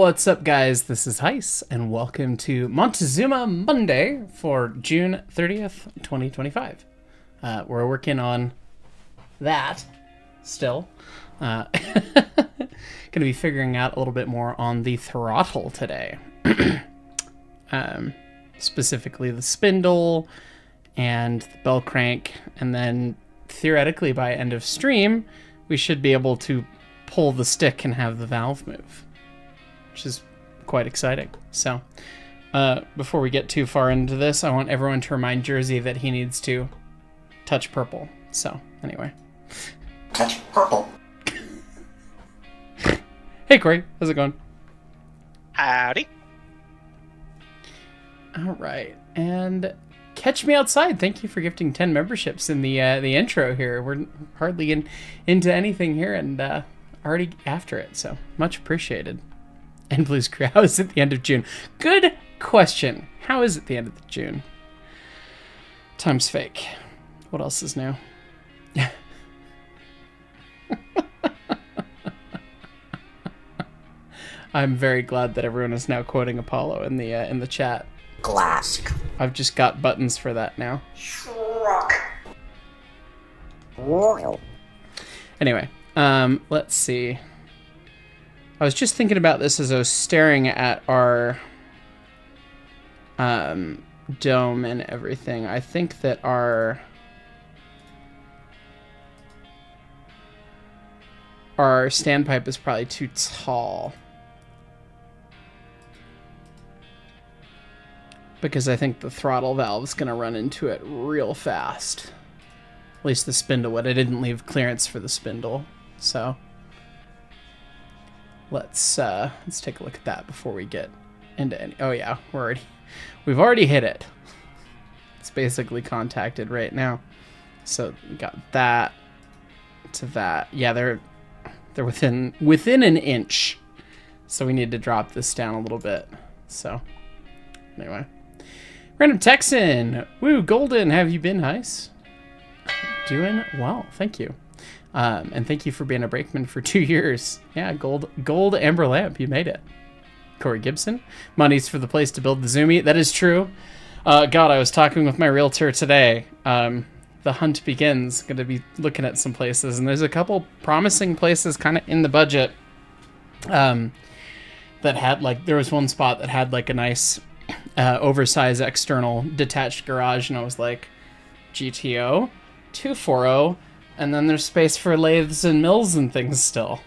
What's up, guys? This is Heiss, and welcome to Montezuma Monday for June 30th, 2025. We're working on that still. Going to be figuring out a little bit more on the throttle today. Specifically the spindle and the bell crank, and then theoretically by end of stream, we should be able to pull the stick and have the valve move, which is quite exciting. So before we get too far into this, I want everyone to remind Jersey that he needs to touch purple. So anyway. Touch purple. Hey Corey, how's it going? Howdy. All right, and Catch Me Outside, thank you for gifting 10 memberships in the intro here. We're hardly into anything here and already after it, so much appreciated. And Blues Crew, how is it the end of June? Good question. How is it the end of June? Time's fake. What else is new? I'm very glad that everyone is now quoting Apollo in the chat. Glass. I've just got buttons for that now. Truck. Royal. Anyway, let's see. I was just thinking about this as I was staring at our dome and everything. I think that our standpipe is probably too tall. Because I think the throttle valve is going to run into it real fast. At least the spindle would. I didn't leave clearance for the spindle, so let's take a look at that before we get into any. Oh yeah, we've already hit it. It's basically contacted right now. So we got that. to that. Yeah, they're within an inch. So we need to drop this down a little bit. So anyway. Random Texan. Woo, Golden, have you been nice? Doing well, thank you. And thank you for being a brakeman for 2 years. Yeah, gold amber lamp, you made it. Corey Gibson. Money's for the place to build the Zoomy. That is true. God, I was talking with my realtor today. The hunt begins. Going to be looking at some places, and there's a couple promising places kind of in the budget. That had there was one spot that had like a nice oversized external detached garage, and I was like, GTO 240, and then there's space for lathes and mills and things still.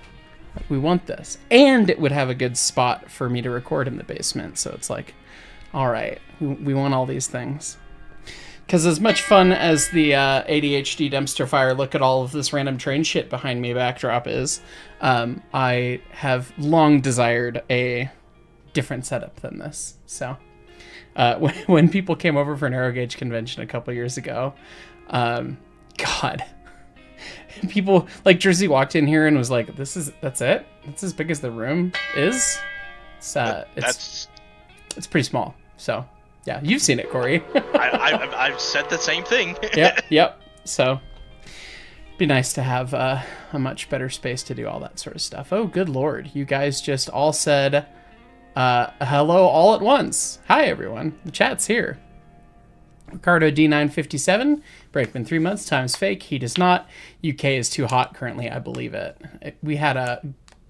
We want this, and it would have a good spot for me to record in the basement. So it's like, all right, we want all these things. Because as much fun as the ADHD dumpster fire, look at all of this random train shit behind me backdrop is, I have long desired a different setup than this. So when people came over for an aero gauge convention a couple years ago, God, people like Jersey walked in here and was like, that's it? That's as big as the room is? It's pretty small. So yeah, you've seen it, Corey. I've said the same thing. Yep. So be nice to have a much better space to do all that sort of stuff. Oh, good Lord. You guys just all said hello all at once. Hi, everyone. The chat's here. Ricardo D957. Brakeman 3 months. Time's fake. He does not. UK is too hot currently. I believe it. We had a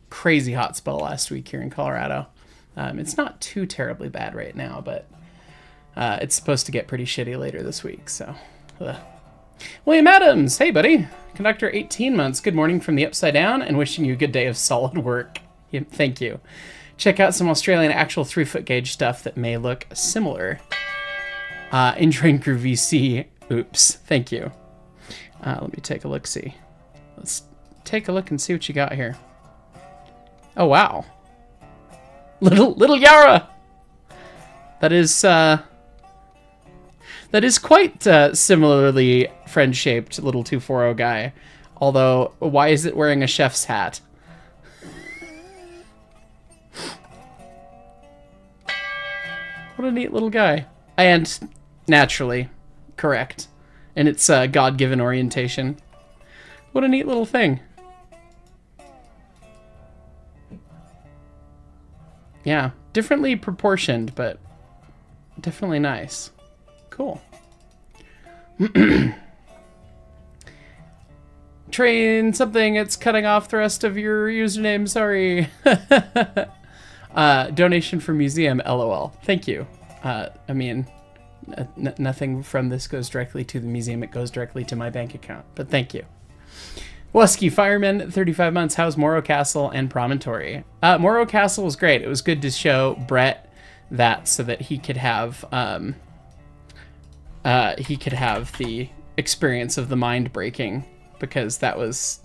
crazy hot spell last week here in Colorado. It's not too terribly bad right now, but it's supposed to get pretty shitty later this week, so. William Adams, hey buddy. Conductor 18 months, good morning from the Upside Down and wishing you a good day of solid work. Thank you. Check out some Australian actual 3-foot gauge stuff that may look similar. In-train crew VC, oops, thank you. Let me take a look-see. Let's take a look and see what you got here. Oh, wow. Little Yara! That is quite similarly friend-shaped little 240 guy. Although, why is it wearing a chef's hat? What a neat little guy. And naturally correct in its God-given orientation. What a neat little thing. Yeah, differently proportioned, but definitely nice. Cool. Train something, it's cutting off the rest of your username, sorry. Donation for museum, LOL. Thank you. I mean, nothing from this goes directly to the museum, it goes directly to my bank account, but thank you. Wusky Fireman, 35 months, how's Morrow Castle and Promontory? Morrow Castle was great. It was good to show Brett that so that he could have the experience of the mind breaking, because that was,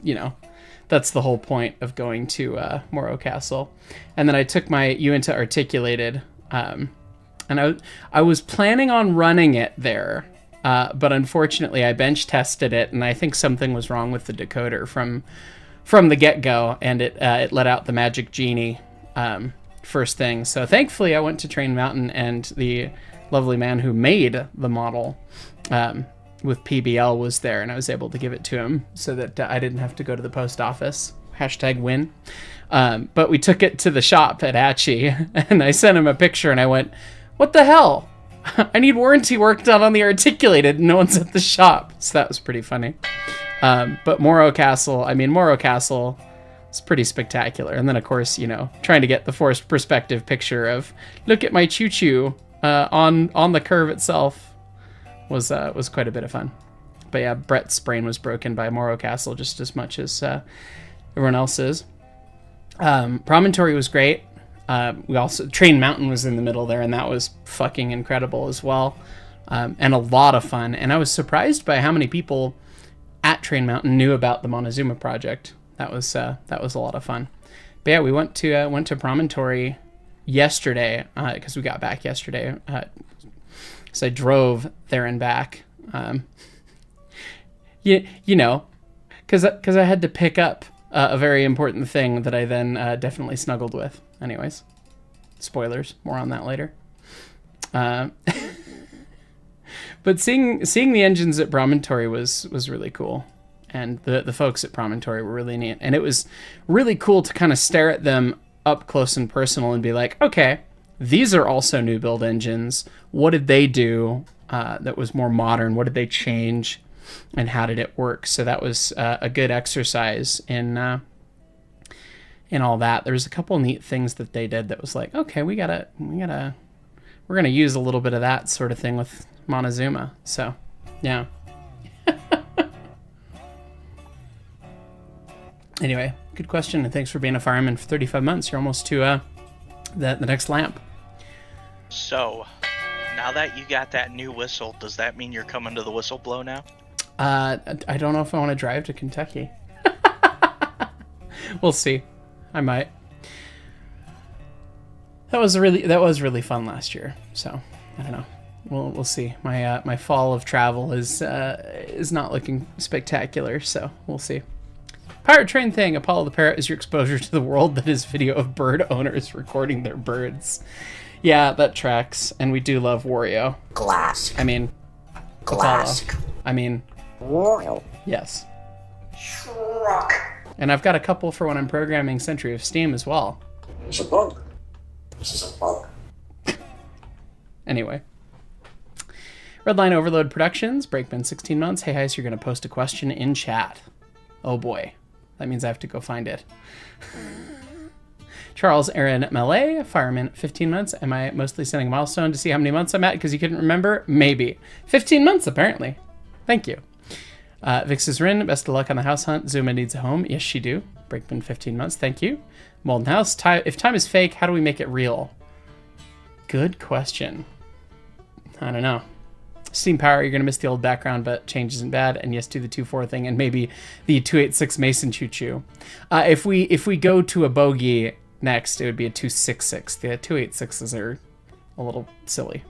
that's the whole point of going to Morrow Castle. And then I took my Uinta Articulated, and I was planning on running it there, but unfortunately I bench tested it, and I think something was wrong with the decoder from the get-go, and it let out the Magic Genie first thing. So thankfully I went to Train Mountain, and the lovely man who made the model with PBL was there, and I was able to give it to him so that I didn't have to go to the post office. #win. But we took it to the shop at Atchie, and I sent him a picture, and I went, what the hell? I need warranty work done on the Articulated, and no one's at the shop. So that was pretty funny. But Morrow Castle is pretty spectacular. And then, of course, trying to get the forced perspective picture of, look at my choo-choo on the curve itself was quite a bit of fun. But yeah, Brett's brain was broken by Morrow Castle just as much as everyone else's. Promontory was great. We also, Train Mountain was in the middle there, and that was fucking incredible as well. And a lot of fun. And I was surprised by how many people at Train Mountain knew about the Montezuma project. That was a lot of fun. But yeah, we went to Promontory yesterday, because we got back yesterday. So I drove there and back. because I had to pick up a very important thing that I then definitely snuggled with. Anyways, spoilers. More on that later. But seeing the engines at Promontory was really cool, and the folks at Promontory were really neat, and it was really cool to kind of stare at them up close and personal and be like, okay, these are also new build engines. What did they do that was more modern? What did they change, and how did it work? So that was a good exercise in all that. There was a couple neat things that they did that was like, okay, we're gonna use a little bit of that sort of thing with Montezuma. So, yeah. Anyway, good question, and thanks for being a fireman for 35 months. You're almost to the next lamp. So, now that you got that new whistle, does that mean you're coming to the whistle blow now? I don't know if I want to drive to Kentucky. We'll see. I might. That was really fun last year. So I don't know. We'll see. My fall of travel is not looking spectacular. So we'll see. Pirate train thing. Apollo the Parrot is your exposure to the world that is video of bird owners recording their birds. Yeah, that tracks. And we do love Wario. Glass. I mean, Glass. Apollo. I mean, Royal. yes. Truck. And I've got a couple for when I'm programming Century of Steam as well. It's a bug. This is a bug. Anyway. Redline Overload Productions, Breakman 16 months. Hey, Heist, you're going to post a question in chat. Oh boy. That means I have to go find it. Charles Aaron Mallet, Fireman 15 months. Am I mostly sending a milestone to see how many months I'm at because you couldn't remember? Maybe. 15 months, apparently. Thank you. Vix's Rin, best of luck on the house hunt. Zuma needs a home. Yes, she do. Breakman 15 months. Thank you. Molten House, if time is fake, how do we make it real? Good question. I don't know. Steam Power, you're going to miss the old background, but change isn't bad. And yes, do the 2-4 thing and maybe the 286 Mason choo-choo. If we go to a bogey next, it would be a 266. The 286s are a little silly.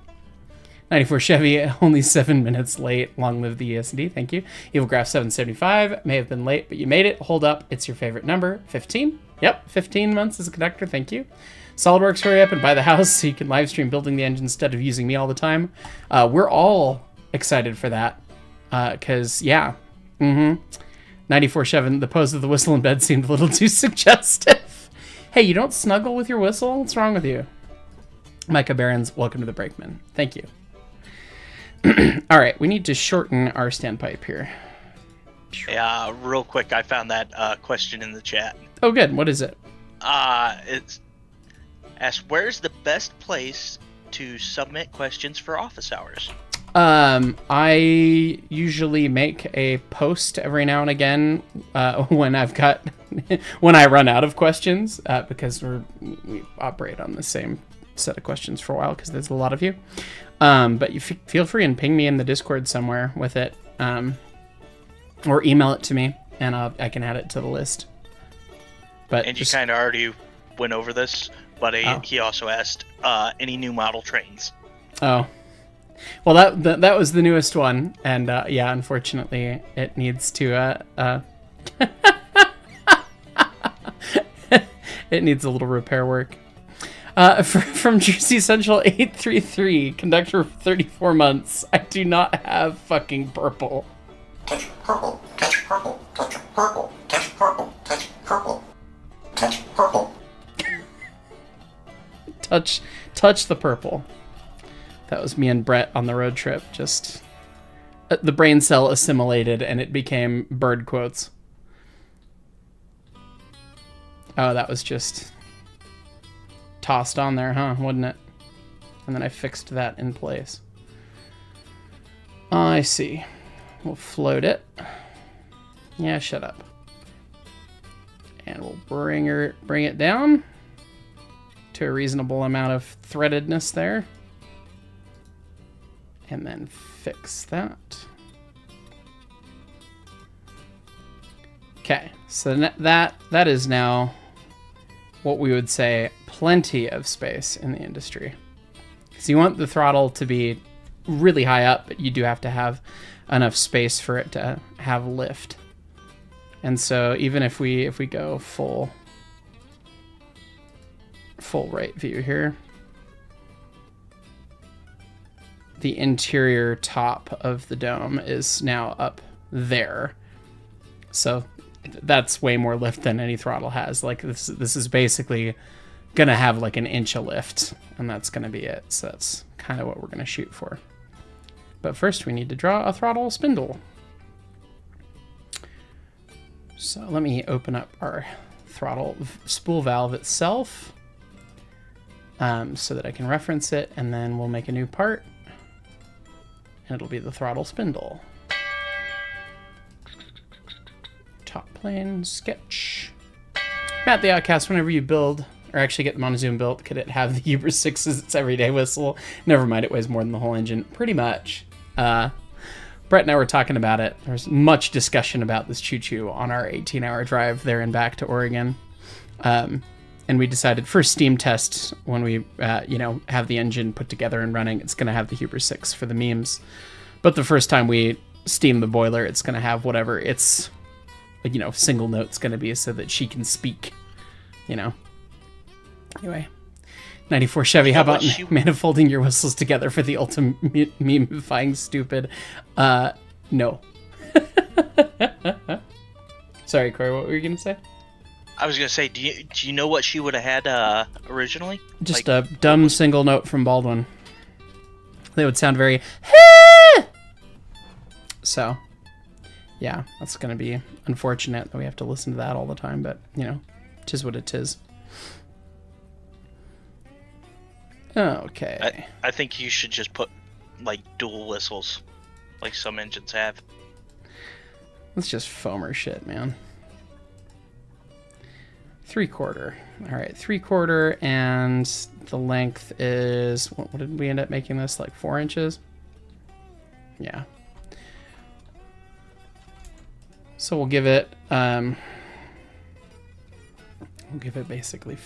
94 Chevy, only 7 minutes late. Long live the ESD. Thank you. Evil Graph 775, may have been late, but you made it. Hold up. It's your favorite number. 15? Yep, 15 months as a conductor. Thank you. SolidWorks, hurry up and buy the house so you can live stream building the engine instead of using me all the time. We're all excited for that. Because, yeah. 94 Chevy, the pose of the whistle in bed seemed a little too suggestive. Hey, you don't snuggle with your whistle? What's wrong with you? Micah Barons, welcome to the Brakeman. Thank you. All right, we need to shorten our standpipe here. Yeah, real quick, I found that question in the chat. Oh, good. What is it? It's asked, where's the best place to submit questions for office hours? I usually make a post every now and again when when I run out of questions because we operate on the same set of questions for a while because there's a lot of you. But you feel free and ping me in the Discord somewhere with it, or email it to me, and I can add it to the list. But and you kind of already went over this, but he also asked any new model trains. Oh, well, that was the newest one, and yeah, unfortunately, it needs to it needs a little repair work. From Jersey Central 833, conductor for 34 months. I do not have fucking purple. Touch purple. Touch purple. Touch purple. Touch purple. Touch purple. Touch purple. Touch the purple. That was me and Brett on the road trip. Just the brain cell assimilated and it became bird quotes. Oh, that was just tossed on there, huh? Wasn't it? And then I fixed that in place. I see. We'll float it. Yeah, shut up. And we'll bring it down to a reasonable amount of threadedness there. And then fix that. Okay, so that is now what we would say plenty of space in the industry. So you want the throttle to be really high up, but you do have to have enough space for it to have lift. And so even if we go full right view here, the interior top of the dome is now up there. So that's way more lift than any throttle has. Like this is basically gonna have like an inch of lift, and that's gonna be it. So that's kind of what we're gonna shoot for. But first we need to draw a throttle spindle. So let me open up our throttle spool valve itself, so that I can reference it, and then we'll make a new part, and it'll be the throttle spindle. Top plane sketch. Matt the Outcast, whenever you build, or actually get the Montezuma built, could it have the Hubris 6 as its everyday whistle? Never mind, it weighs more than the whole engine. Pretty much. Brett and I were talking about it. There's much discussion about this choo-choo on our 18-hour drive there and back to Oregon. And we decided for steam test, when we have the engine put together and running, it's going to have the Hubris 6 for the memes. But the first time we steam the boiler, it's going to have whatever its single note's going to be, so that she can speak, Anyway, 94 Chevy, how about manifolding your whistles together for the ultimate memifying stupid? No. Sorry, Corey, what were you going to say? I was going to say, do you know what she would have had originally? Just a dumb single note from Baldwin. They would sound very... So, yeah, that's going to be unfortunate that we have to listen to that all the time, but, tis what it is. Okay. I think you should just put, dual whistles, like some engines have. That's just foamer shit, man. 3/4. All right, 3/4, and the length is... What did we end up making this? 4 inches? Yeah. So we'll give it... basically...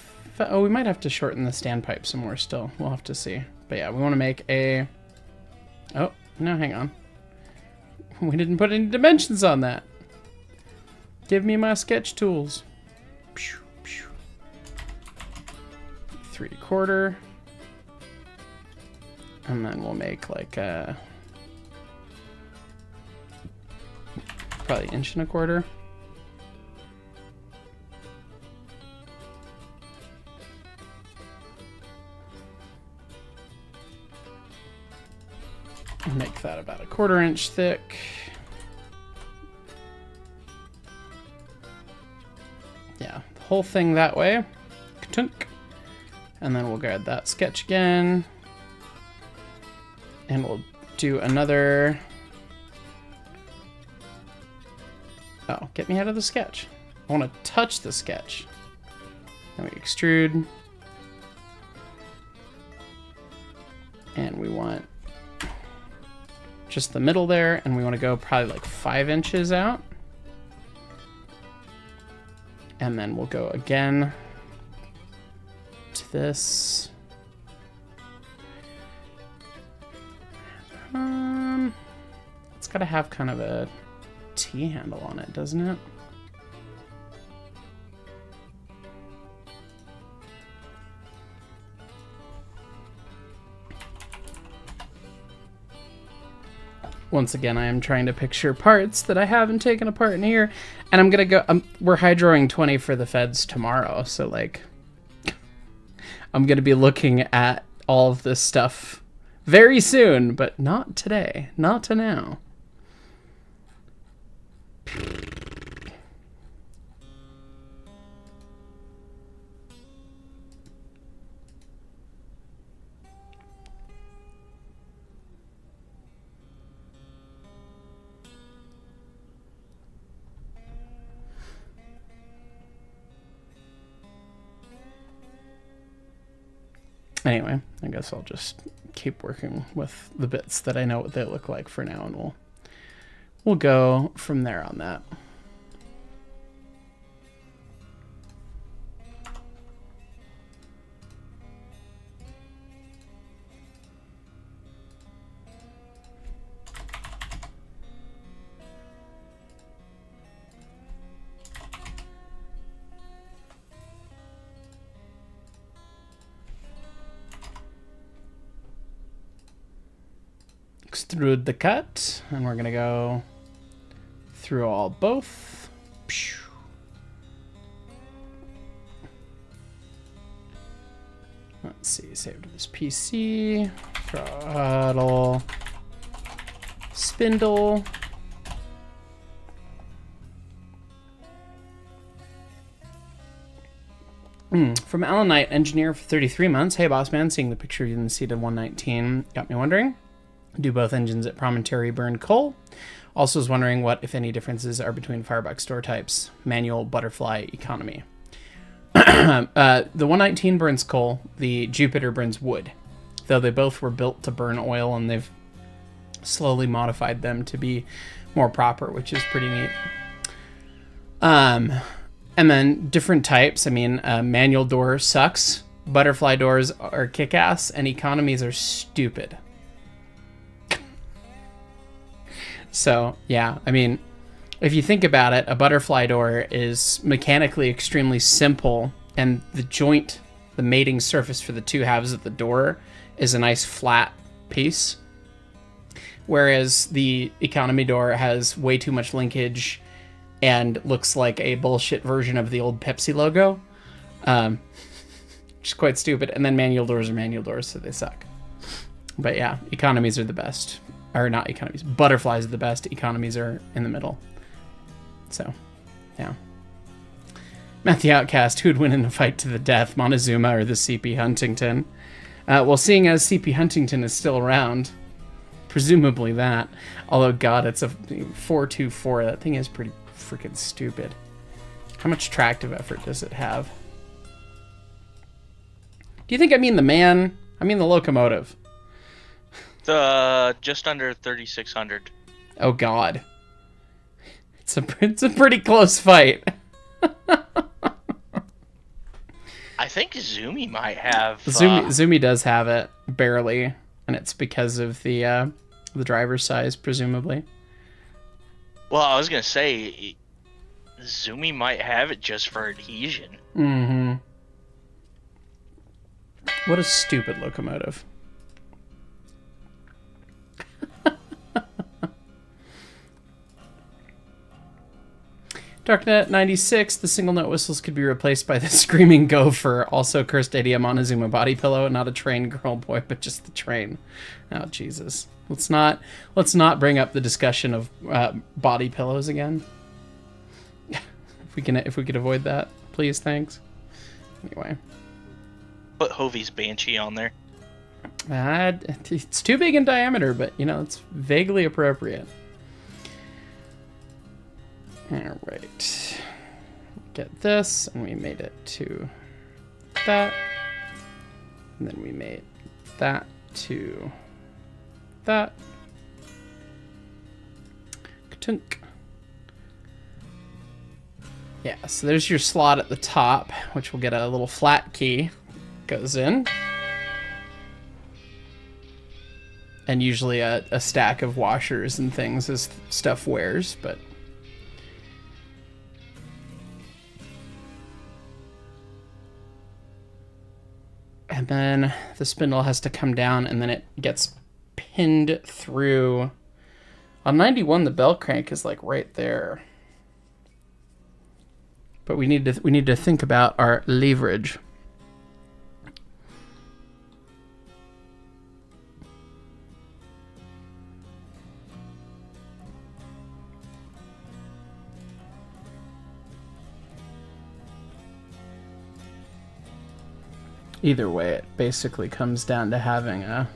Oh, we might have to shorten the standpipe some more still. We'll have to see. But yeah, we want to make a... Oh, no, hang on. We didn't put any dimensions on that. Give me my sketch tools. 3/4. And then we'll make a... probably 1.25 inches. Make that about 1/4 inch thick. Yeah, the whole thing that way. Ka-tunk. And then we'll grab that sketch again. And we'll do another... Oh, get me out of the sketch. I want to touch the sketch. Then we extrude. And we want just the middle there, and we want to go probably 5 inches out. And then we'll go again to this. It's got to have kind of a T handle on it, doesn't it? Once again, I am trying to picture parts that I haven't taken apart in here, and I'm gonna go. We're hydroing 20 for the feds tomorrow, so I'm gonna be looking at all of this stuff very soon, but not today, not to now. Anyway, I guess I'll just keep working with the bits that I know what they look like for now, and we'll go from there on that. extrude the cut, and we're gonna go through all both. Let's see, save to this PC, throttle, spindle. From Alan Knight, engineer for 33 months. Hey, boss man, seeing the picture in the seat of 119 got me wondering. Do both engines at Promontory burn coal? Also was wondering what, if any, differences are between Firebuck store types. Manual, butterfly, economy. The 119 burns coal. The Jupiter burns wood. Though they both were built to burn oil, and they've slowly modified them to be more proper, which is pretty neat. And then different types. I mean, manual door sucks. Butterfly doors are kick-ass, and economies are stupid. So, yeah, I mean, if you think about it, a butterfly door is mechanically extremely simple, and the joint, the mating surface for the two halves of the door, is a nice flat piece. Whereas the economy door has way too much linkage and looks like a bullshit version of the old Pepsi logo. Which is quite stupid. And then manual doors are manual doors, so they suck. But yeah, economies are the best. Or not economies. Butterflies are the best. Economies are in the middle. So, yeah. Matthew Outcast, who'd win in a fight to the death, Montezuma or the CP Huntington? Well, seeing as CP Huntington is still around, presumably that. Although, God, it's a 424. That thing is pretty freaking stupid. How much tractive effort does it have? Do you think I mean the man? I mean the locomotive. Just under 3,600. Oh God, it's a pretty close fight. I think Zumi might have. Zumi does have it barely, and it's because of the driver's size, presumably. Well, I was gonna say, Zumi might have it just for adhesion. Mm-hmm. What a stupid locomotive. Darknet 96, the single note whistles could be replaced by the screaming gopher. Also cursed idea, Montezuma body pillow, not a train girl boy, but just the train. Oh Jesus. Let's not bring up the discussion of body pillows again. if we could avoid that, please, thanks. Anyway. Put Hovey's Banshee on there. It's too big in diameter, but you know, it's vaguely appropriate. All right, get this, and we made it to that, and then we made that to that. Ka-tunk. Yeah, so there's your slot at the top, which will get a little flat key, goes in, and usually a stack of washers and things as stuff wears, but. And then the spindle has to come down, and then it gets pinned through. On 91, the bell crank is like right there. But we need to think about our leverage. Either way, it basically comes down to having a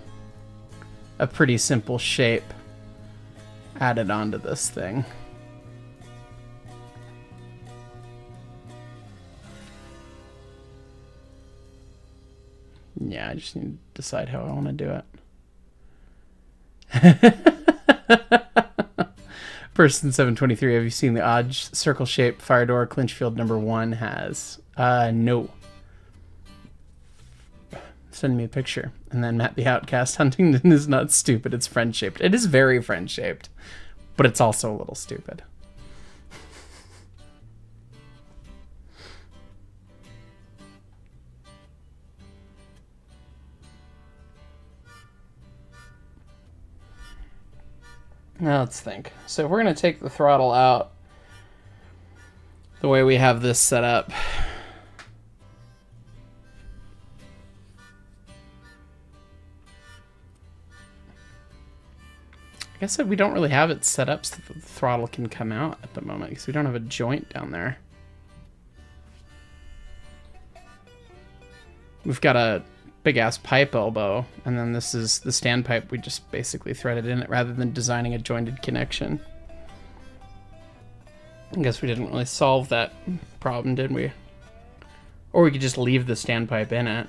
pretty simple shape added onto this thing. Yeah, I just need to decide how I want to do it. Person 723, have you seen the odd circle shape fire door Clinchfield #1 has? No. Send me a picture. And then Matt the Outcast, Huntington is not stupid, it's friend-shaped. It is very friend-shaped, but it's also a little stupid. Now let's think. So if we're going to take the throttle out the way we have this set up, I guess that we don't really have it set up so that the throttle can come out at the moment because we don't have a joint down there. We've got a big ass pipe elbow, and then this is the standpipe. We just basically threaded in it rather than designing a jointed connection. I guess we didn't really solve that problem, did we? Or we could just leave the standpipe in it.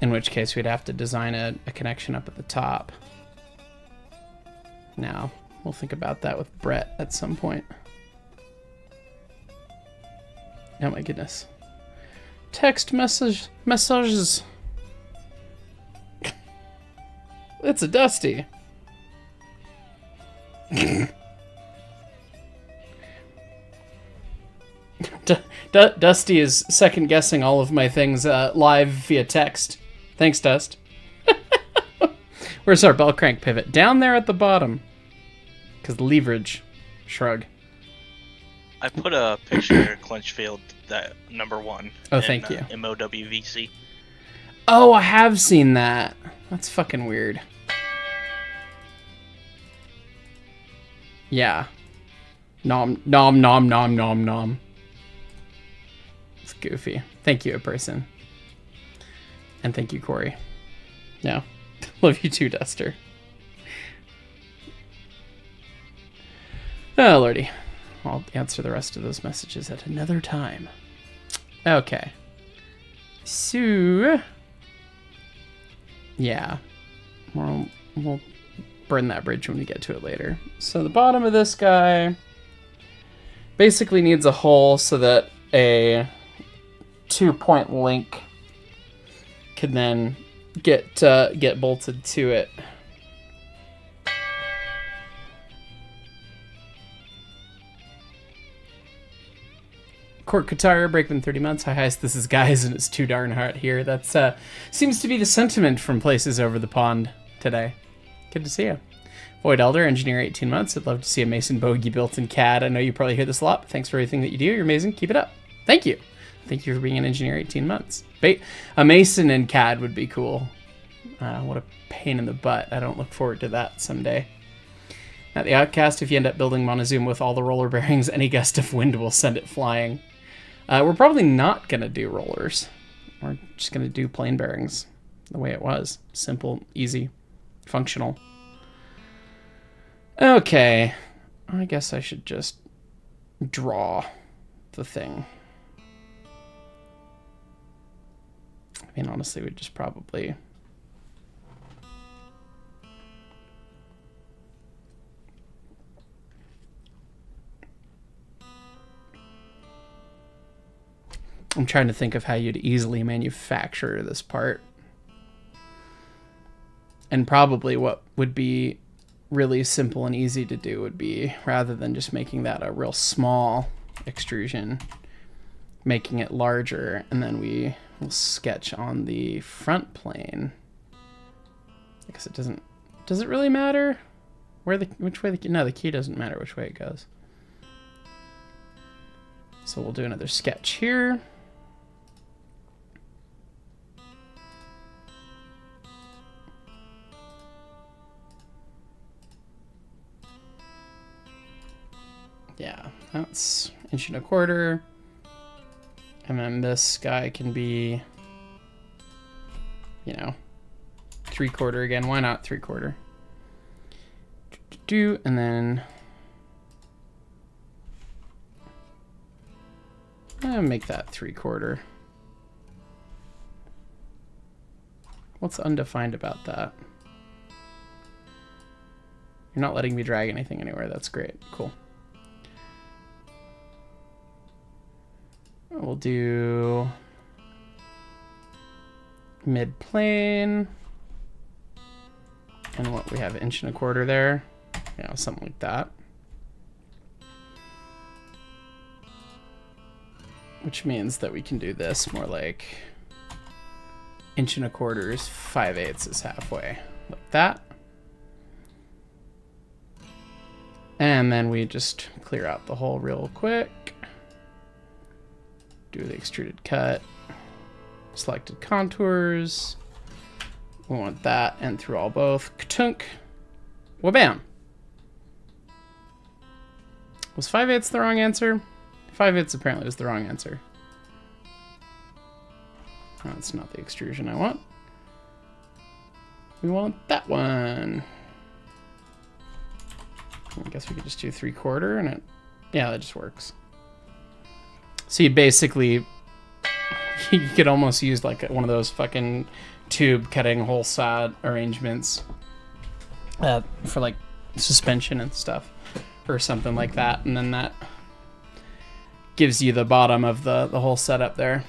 In which case we'd have to design a connection up at the top. Now, we'll think about that with Brett at some point. Oh my goodness. Text messages. It's a Dusty. Dusty is second guessing all of my things live via text. Thanks, Dust. Where's our bell crank pivot? Down there at the bottom. Because leverage. Shrug. I put a picture of Clinchfield, that number 1. Oh, thank you. MOWVC. Oh, I have seen that. That's fucking weird. Yeah. Nom, nom, nom, nom, nom, nom. It's goofy. Thank you, a person. And thank you, Corey. No. Love you too, Duster. Oh, lordy. I'll answer the rest of those messages at another time. Okay. So... yeah. We'll burn that bridge when we get to it later. So the bottom of this guy basically needs a hole so that a 2-point link can then get bolted to it. Court Qatar, Breakman 30 months. Hi, guys. This is Guys, and it's too darn hot here. That's seems to be the sentiment from places over the pond today. Good to see you. Void Elder, Engineer 18 months. I'd love to see a Mason bogey built in CAD. I know you probably hear this a lot, but thanks for everything that you do. You're amazing. Keep it up. Thank you. Thank you for being an Engineer 18 months. A Mason in CAD would be cool. What a pain in the butt. I don't look forward to that someday. At the Outcast, if you end up building Montezuma with all the roller bearings, any gust of wind will send it flying. We're probably not going to do rollers. We're just going to do plain bearings the way it was. Simple, easy, functional. Okay. I guess I should just draw the thing. I mean, honestly, we'd just probably... I'm trying to think of how you'd easily manufacture this part. And probably what would be really simple and easy to do would be, rather than just making that a real small extrusion, making it larger, and then we will sketch on the front plane. I guess it doesn't... does it really matter? Which way the... no, the key doesn't matter which way it goes. So we'll do another sketch here. Yeah, that's 1.25 inches. And then this guy can be, you know, 3/4 again. Why not 3/4? And then I'll make that 3/4. What's undefined about that? You're not letting me drag anything anywhere. That's great. Cool. We'll do mid-plane. And what we have, 1.25 inches there. You know, something like that. Which means that we can do this more like inch and a quarter is 5/8 is halfway. Like that. And then we just clear out the hole real quick. Do the extruded cut. Selected contours. We want that and through all both. Ka-tunk. Wabam. Was 5/8 the wrong answer? 5/8 apparently was the wrong answer. That's not the extrusion I want. We want that one. I guess we could just do 3/4 and it, yeah, that just works. So you basically, you could almost use like one of those fucking tube cutting hole saw arrangements for like suspension and stuff or something like that. And then that gives you the bottom of the whole setup there.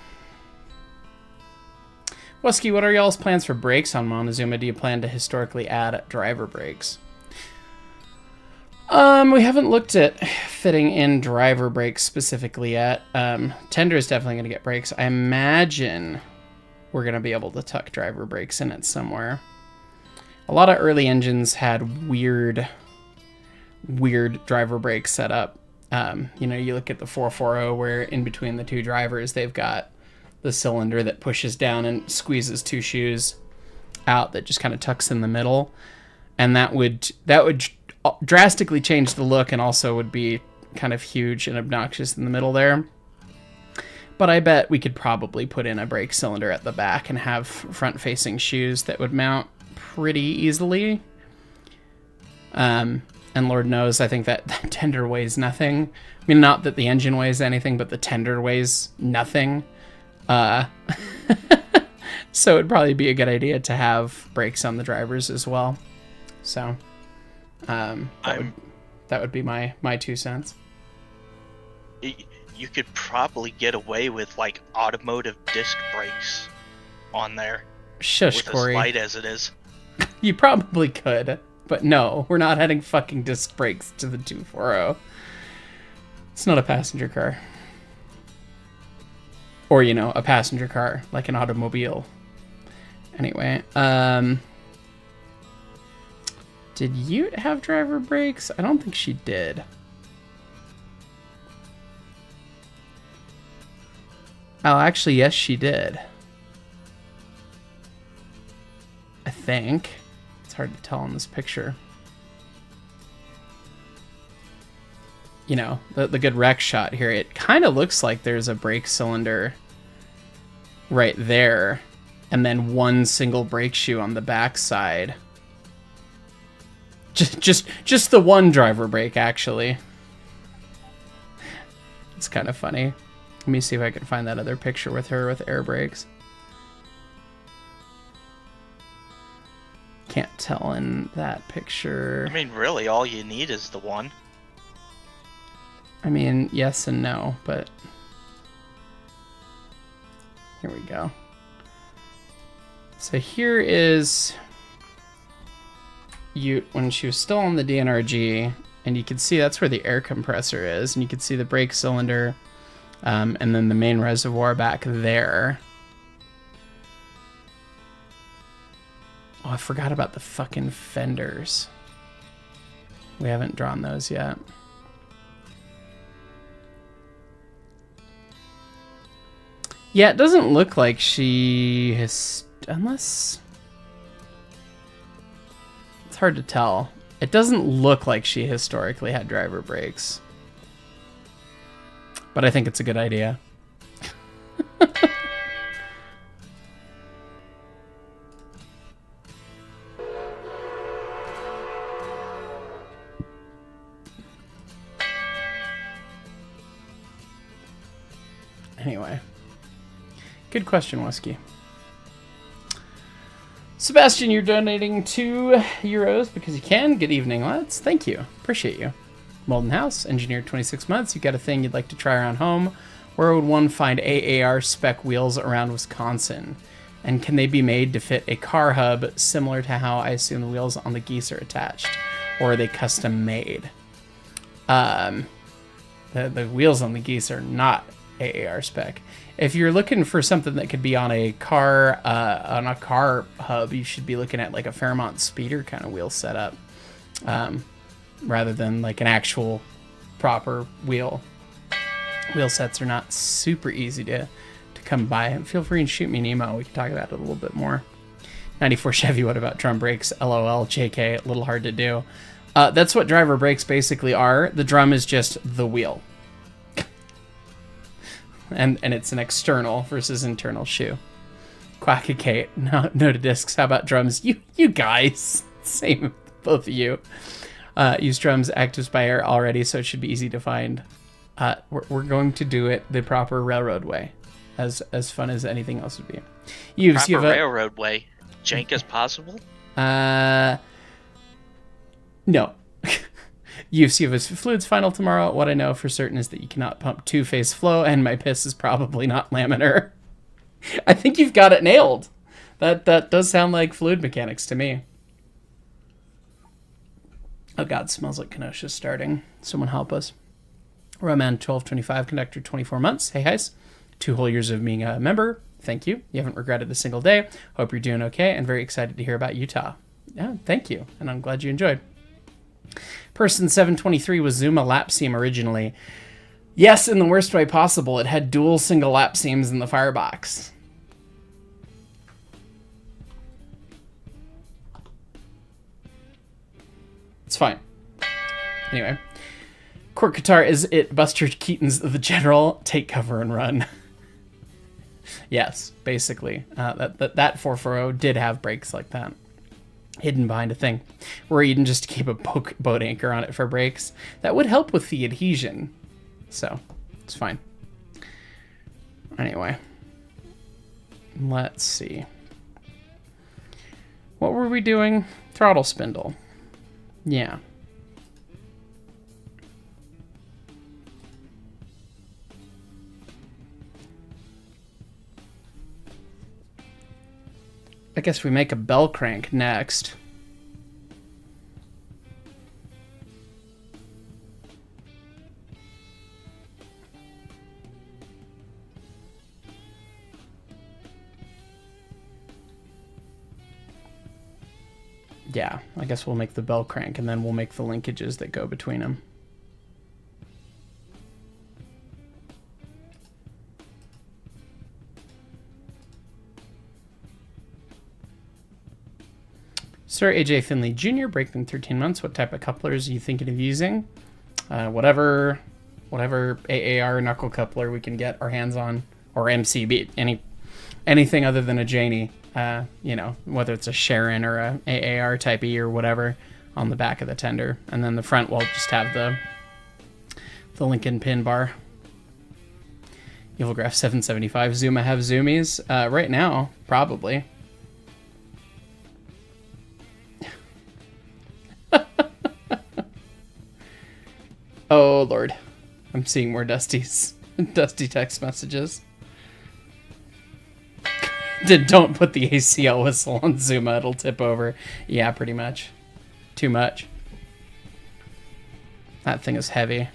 Wusky, what are y'all's plans for brakes on Montezuma? Do you plan to historically add driver brakes? We haven't looked at fitting in driver brakes specifically yet. Tender is definitely going to get brakes. I imagine we're going to be able to tuck driver brakes in it somewhere. A lot of early engines had weird driver brakes set up. You know, you look at the 440 where in between the two drivers, they've got the cylinder that pushes down and squeezes two shoes out that just kind of tucks in the middle. And that would drastically change the look and also would be kind of huge and obnoxious in the middle there. But I bet we could probably put in a brake cylinder at the back and have front-facing shoes that would mount pretty easily. And Lord knows, I think that tender weighs nothing. I mean, not that the engine weighs anything, but the tender weighs nothing. So it'd probably be a good idea to have brakes on the drivers as well. So that would be my 2 cents. You could probably get away with like automotive disc brakes on there. Shush, with Corey. As light as it is. You probably could, but no, we're not adding fucking disc brakes to the 240. It's not a passenger car. Or, you know, a passenger car, like an automobile. Anyway, did Ute have driver brakes? I don't think she did. Oh, actually, yes, she did. I think. It's hard to tell in this picture. You know, the good wreck shot here, it kind of looks like there's a brake cylinder right there, and then one single brake shoe on the back side. Just the one driver brake, actually. It's kind of funny. Let me see if I can find that other picture with her with air brakes. Can't tell in that picture. I mean, really, all you need is the one. I mean, yes and no, but here we go. So here is Ute when she was still on the DNRG, and you can see that's where the air compressor is, and you can see the brake cylinder, and then the main reservoir back there. Oh, I forgot about the fucking fenders. We haven't drawn those yet. Yeah, it doesn't look like she has, unless, it's hard to tell. It doesn't look like she historically had driver brakes. But I think it's a good idea. Anyway. Good question, Wusky. Sebastian, you're donating €2 because you can. Good evening, lads. Thank you. Appreciate you. Molden House, engineered 26 months. You got a thing you'd like to try around home? Where would one find AAR spec wheels around Wisconsin? And can they be made to fit a car hub similar to how I assume the wheels on the geese are attached? Or are they custom made? The wheels on the geese are not AAR spec. If you're looking for something that could be on a car hub, you should be looking at like a Fairmont speeder kind of wheel setup, rather than like an actual proper wheel. Wheel sets are not super easy to come by. Feel free and shoot me an email. We can talk about it a little bit more. 94 Chevy, what about drum brakes? LOL, JK, a little hard to do. That's what driver brakes basically are. The drum is just the wheel. And it's an external versus internal shoe. Quackicate, no to discs. How about drums? You guys, same, both of you. Use drums actives by air already, so it should be easy to find. We're going to do it the proper railroad way, as fun as anything else would be. Proper railroad way, jank as possible. No. UFC of his fluids final tomorrow. What I know for certain is that you cannot pump two-phase flow, and my piss is probably not laminar. I think you've got it nailed. That does sound like fluid mechanics to me. Oh god, smells like Kenosha starting. Someone help us. Roman 1225, conductor 24 months. Hey guys, 2 whole years of being a member. Thank you. You haven't regretted a single day. Hope you're doing okay, and very excited to hear about Utah. Yeah, thank you, and I'm glad you enjoyed. Person 723 was Zuma lap seam originally. Yes, in the worst way possible. It had dual single lap seams in the firebox. It's fine. Anyway. Court guitar, is it Buster Keaton's The General? Take cover and run. Yes, basically. That 440 did have brakes like that. Hidden behind a thing. Or even just keep a boat anchor on it for brakes. That would help with the adhesion. So, it's fine. Anyway. Let's see. What were we doing? Throttle spindle. Yeah. I guess we make a bell crank next. Yeah, I guess we'll make the bell crank and then we'll make the linkages that go between them. Sir AJ Finley Jr., Breakman 13 months. What type of couplers are you thinking of using? Whatever AAR knuckle coupler we can get our hands on, or MCB, anything other than a Janie. Whether it's a Sharon or a AAR type E or whatever on the back of the tender, and then the front will just have the Lincoln pin bar. Evilgraph 775. Zuma have zoomies right now, probably. Oh Lord, I'm seeing more dusty text messages. Don't put the ACL whistle on Zuma, it'll tip over. Yeah, pretty much. Too much. That thing is heavy.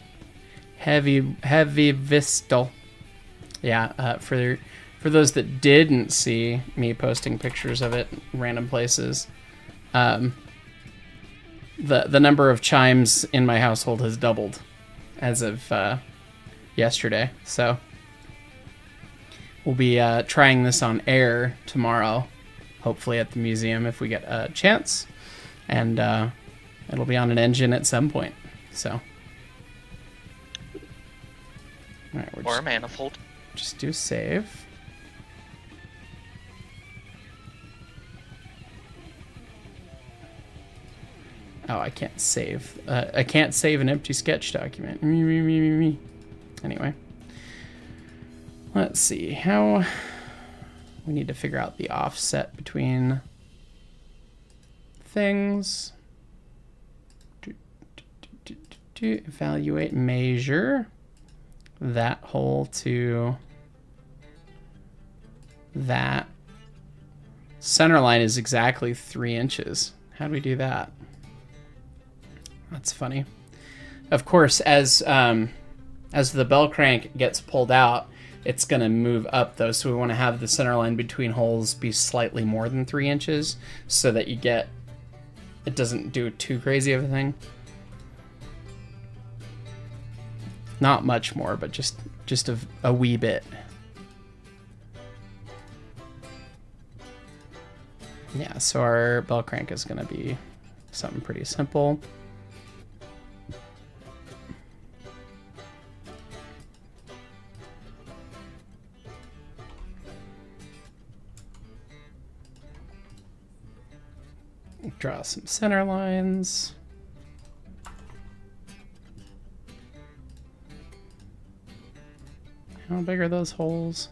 Heavy Vistal. Yeah, for those that didn't see me posting pictures of it in random places, the number of chimes in my household has doubled as of yesterday. So we'll be trying this on air tomorrow, hopefully at the museum if we get a chance, and it'll be on an engine at some point. So, all right, or a manifold. Just do save. Oh, I can't save. I can't save an empty sketch document. Anyway. Let's see. How... We need to figure out the offset between things. Evaluate, measure that hole to that. Center line is exactly 3 inches. How do we do that? That's funny. Of course, as the bell crank gets pulled out, it's going to move up, though. So we want to have the center line between holes be slightly more than 3 inches so that it doesn't do too crazy of a thing. Not much more, but just a wee bit. Yeah, so our bell crank is going to be something pretty simple. Draw some center lines. How big are those holes?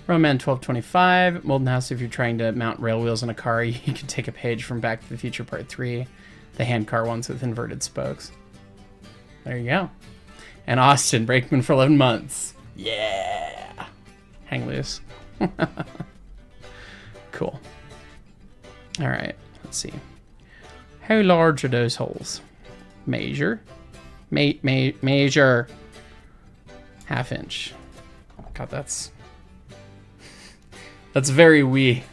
Roman 1225. Molten House, if you're trying to mount rail wheels on a car, you can take a page from Back to the Future Part 3. The hand car ones with inverted spokes. There you go. And Austin, Brakeman for 11 months. Yeah! Hang loose. Cool. Alright, let's see. How large are those holes? Measure. Measure. Half inch. God, that's very wee.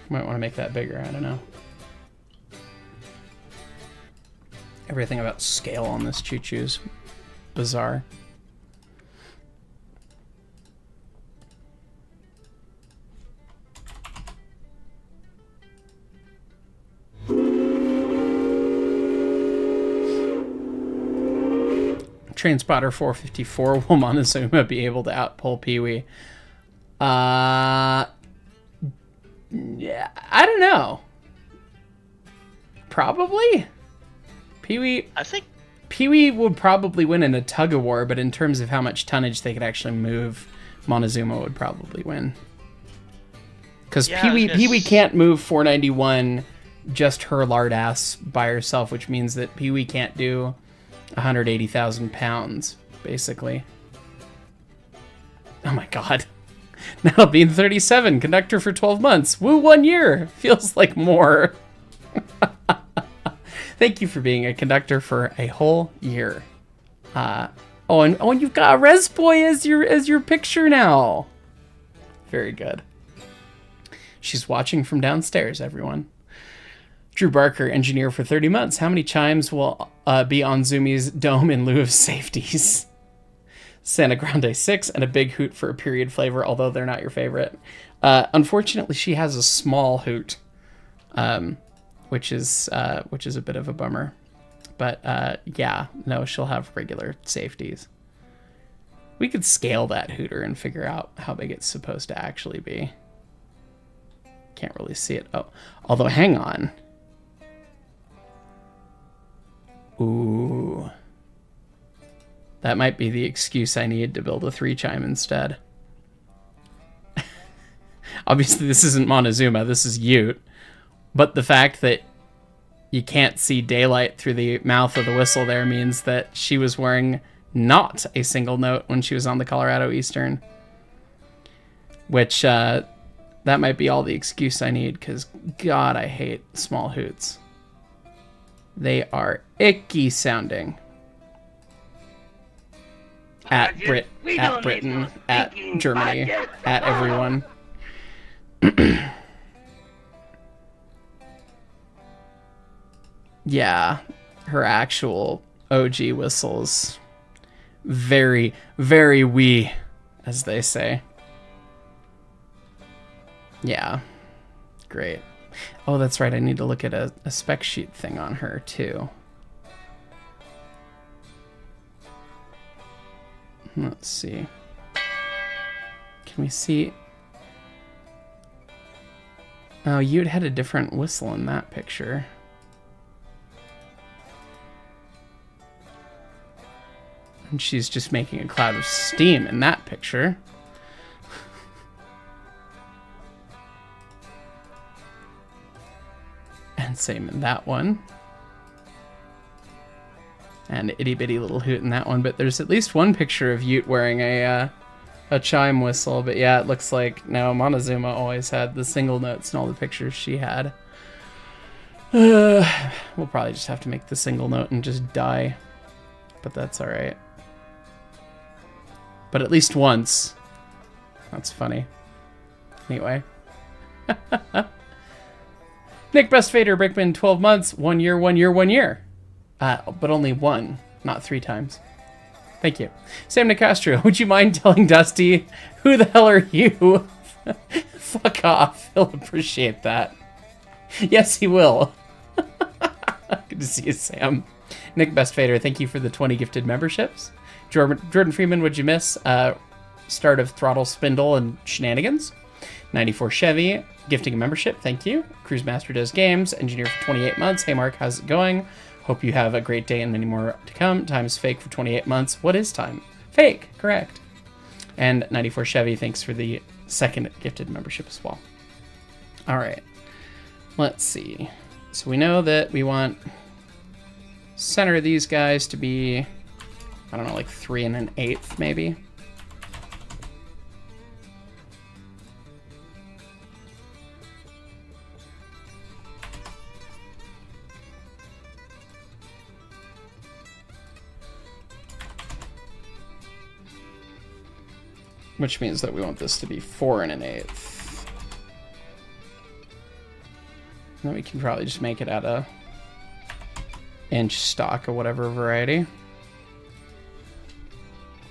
Might want to make that bigger, I don't know. Everything about scale on this choo-choo's bizarre. Trainspotter 454, will Montezuma be able to outpull Pee-wee? Yeah, I don't know. Probably. Pee-wee. I think Pee-wee would probably win in a tug of war, but in terms of how much tonnage they could actually move, Montezuma would probably win. Because Pee-wee can't move 491 just her lard ass by herself, which means that Pee-wee can't do 180,000 pounds, basically. Oh my god. Now being 37, conductor for 12 months. Woo, 1 year. Feels like more. Thank you for being a conductor for a whole year. And you've got a Res Boy as your picture now. Very good. She's watching from downstairs, everyone. Drew Barker, engineer for 30 months. How many chimes will be on Zumi's dome in lieu of safeties? Santa Grande 6 and a big hoot for a period flavor, although they're not your favorite. Unfortunately, she has a small hoot, which is a bit of a bummer. But yeah, no, she'll have regular safeties. We could scale that hooter and figure out how big it's supposed to actually be. Can't really see it. Oh, although hang on. Ooh. That might be the excuse I need to build a 3-chime instead. Obviously, this isn't Montezuma, this is Ute. But the fact that you can't see daylight through the mouth of the whistle there means that she was wearing not a single note when she was on the Colorado Eastern. Which, that might be all the excuse I need, because God, I hate small hoots. They are icky sounding. At Britain, at Germany, at everyone. Yeah, her actual OG whistles. Very, very wee, as they say. Yeah, great. Oh, that's right, I need to look at a spec sheet thing on her, too. Let's see. Can we see? Oh, Ute had a different whistle in that picture. And she's just making a cloud of steam in that picture. And same in that one. And itty bitty little hoot in that one, but there's at least one picture of Ute wearing a chime whistle. But yeah, it looks like no, Montezuma always had the single notes in all the pictures she had. We'll probably just have to make the single note and just die. But that's alright. But at least once. That's funny. Anyway. Nick Best Fader, Brickman, 12 months, 1 year, 1 year, 1 year. But only one, not 3 times. Thank you. Sam Nicastro, would you mind telling Dusty, who the hell are you? Fuck off. He'll appreciate that. Yes, he will. Good to see you, Sam. Nick Best Fader, thank you for the 20 gifted memberships. Jordan Freeman, what'd you miss? Start of Throttle, Spindle, and Shenanigans. 94 Chevy, gifting a membership, thank you. Cruise Master Does Games, engineer for 28 months. Hey Mark, how's it going? Hope you have a great day and many more to come. Time is fake for 28 months. What is time? Fake, correct. And 94 Chevy, thanks for the second gifted membership as well. All right, let's see. So we know that we want center of these guys to be, I don't know, like 3 1/8 maybe. Which means that we want this to be 4 1/8. Then we can probably just make it out of inch stock or whatever variety.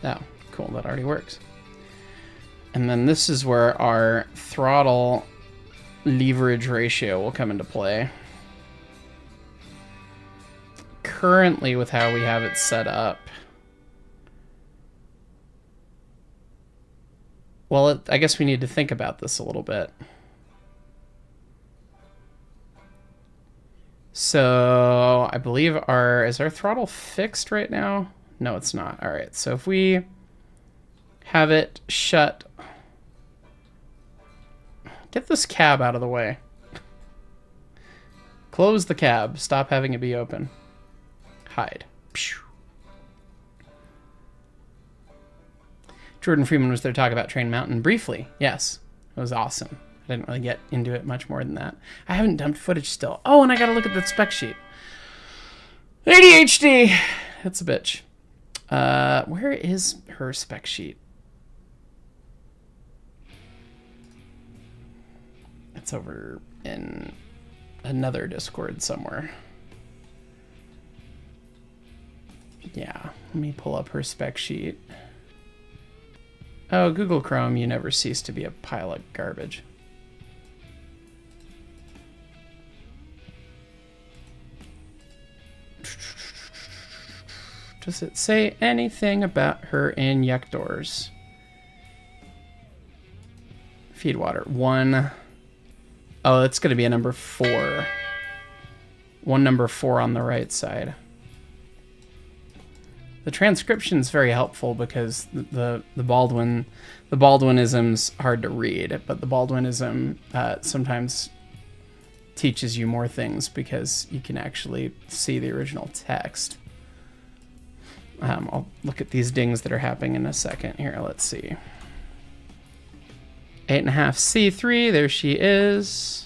Oh, cool, that already works. And then this is where our throttle leverage ratio will come into play. Currently, with how we have it set up, well, I guess we need to think about this a little bit. So I believe is our throttle fixed right now? No, it's not. All right, so if we have it shut, get this cab out of the way. Close the cab. Stop having it be open. Hide. Pew. Jordan Freeman was there to talk about Train Mountain briefly. Yes, it was awesome. I didn't really get into it much more than that. I haven't dumped footage still. Oh, and I gotta look at that spec sheet. ADHD! That's a bitch. Where is her spec sheet? It's over in another Discord somewhere. Yeah, let me pull up her spec sheet. Oh, Google Chrome, you never cease to be a pile of garbage. Does it say anything about her injectors? Feed water. 1. Oh, it's going to be a number 4. 1 number 4 on the right side. The transcription's very helpful because the Baldwinism's hard to read, but the Baldwinism sometimes teaches you more things because you can actually see the original text. I'll look at these dings that are happening in a second. Here, let's see. 8.5 C3, there she is.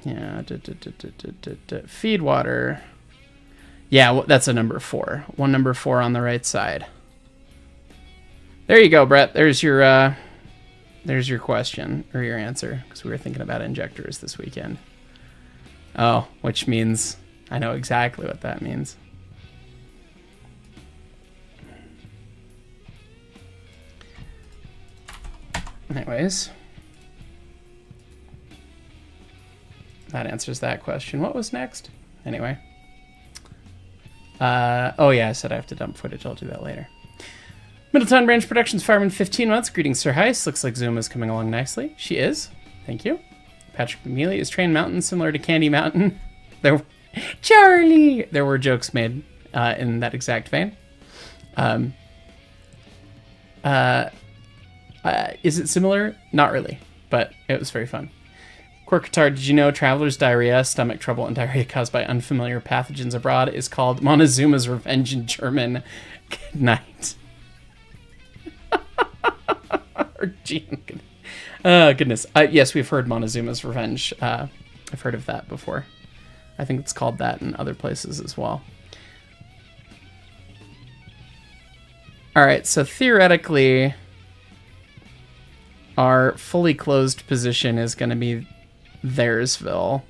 Yeah, feed water. Yeah, that's a number 4. 1 number 4 on the right side. There you go, Brett. There's your question, or your answer, because we were thinking about injectors this weekend. Oh, which means I know exactly what that means. Anyways, that answers that question. What was next? Anyway. Oh yeah, I said I have to dump footage. I'll do that later. Middletown Branch Productions Fireman, 15 months. Greetings, Sir Heist. Looks like Zoom is coming along nicely. She is. Thank you. Patrick McNeely, is Train Mountain similar to Candy Mountain? Charlie! There were jokes made in that exact vein. Is it similar? Not really, but it was very fun. Quirkatar, did you know traveler's diarrhea, stomach trouble, and diarrhea caused by unfamiliar pathogens abroad is called Montezuma's revenge in German? Good night. Or Jean. Oh, goodness. Yes, we've heard Montezuma's Revenge. I've heard of that before. I think it's called that in other places as well. All right, so theoretically, our fully closed position is going to be Theirsville.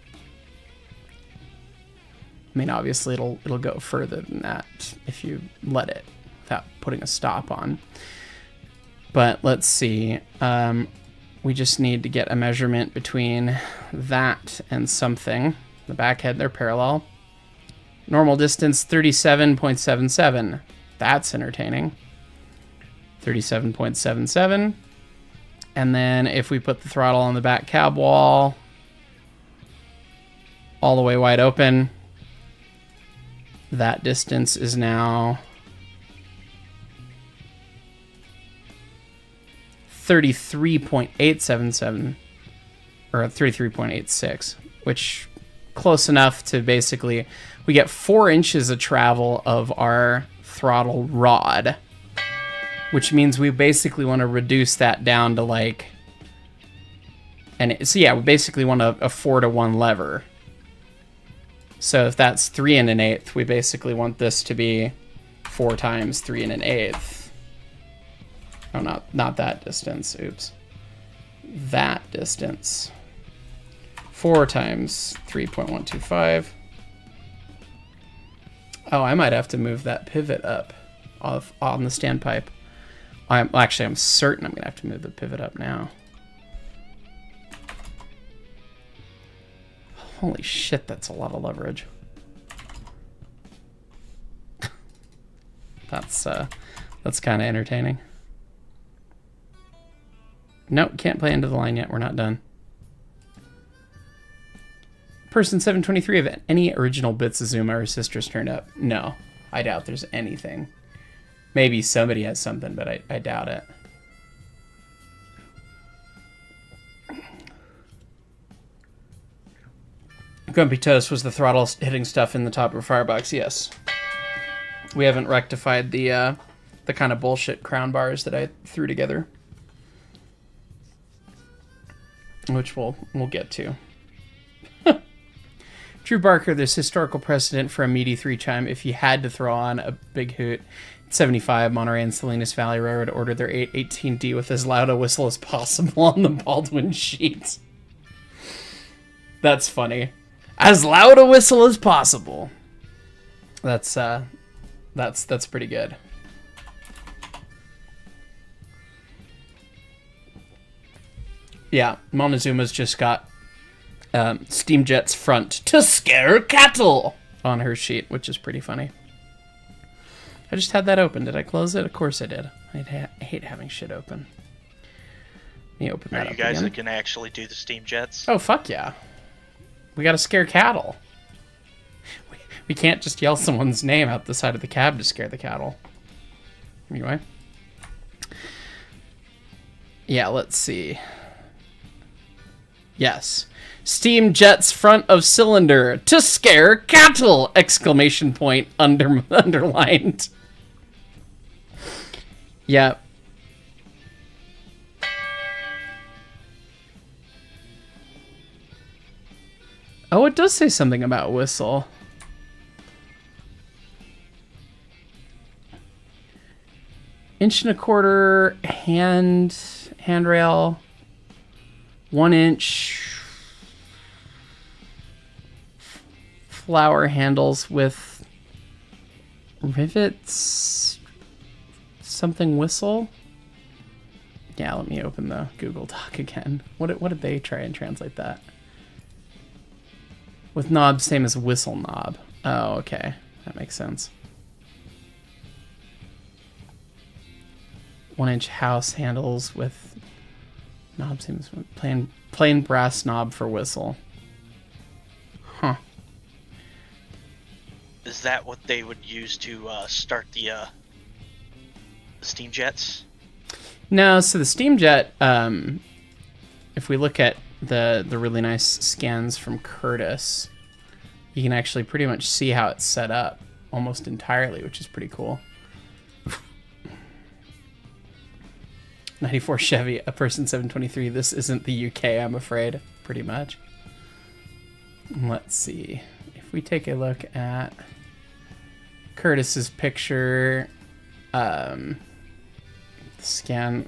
I mean, obviously, it'll go further than that if you let it without putting a stop on. But let's see. We just need to get a measurement between that and something. The backhead, they're parallel. Normal distance, 37.77. That's entertaining. 37.77. And then if we put the throttle on the back cab wall, all the way wide open, that distance is now 33.877 or 33.86, which close enough to basically we get 4 inches of travel of our throttle rod, which means we basically want to reduce that down to like, so yeah, we basically want a 4-to-1 lever. So if that's 3 1/8, we basically want this to be 4 times 3 1/8. Oh, not that distance. Oops. That distance. 4 times 3.125. Oh, I might have to move that pivot up on the standpipe. I'm certain I'm going to have to move the pivot up now. Holy shit, that's a lot of leverage. That's kind of entertaining. Nope, can't play into the line yet. We're not done. Person 723, have any original bits of Zuma or sisters turned up? No, I doubt there's anything. Maybe somebody has something, but I doubt it. Grumpy Toast, was the throttle hitting stuff in the top of a firebox? Yes. We haven't rectified the kind of bullshit crown bars that I threw together, which we'll get to. Drew Barker, there's historical precedent for a meaty 3 chime. If you had to throw on a big hoot, 75, Monterey and Salinas Valley Railroad ordered their 818D with as loud a whistle as possible on the Baldwin sheet. That's funny. As loud a whistle as possible. That's pretty good. Yeah, Montezuma's just got Steam Jet's front to scare cattle on her sheet, which is pretty funny. I just had that open. Did I close it? Of course I did. I hate having shit open. Let me open that up again. Are you guys that can actually do the Steam Jets? Oh, fuck yeah. We gotta scare cattle. We can't just yell someone's name out the side of the cab to scare the cattle. Anyway. Yeah, let's see. Yes. Steam Jet's front of cylinder to scare cattle! Exclamation point underlined. Yeah. Oh, it does say something about whistle. Inch and a quarter handrail. 1 inch flower handles with rivets. Something whistle. Yeah, let me open the Google Doc again. What did they try and translate that? With knob, same as whistle knob. Oh, okay. That makes sense. 1 inch house handles with knob, same as plain brass knob for whistle. Huh. Is that what they would use to start the Steam Jets? No, so the Steam Jet, if we look at the really nice scans from Curtis, you can actually pretty much see how it's set up almost entirely, which is pretty cool. 94 Chevy, a person 723. This isn't the UK, I'm afraid. Pretty much. Let's see. If we take a look at Curtis's picture, scan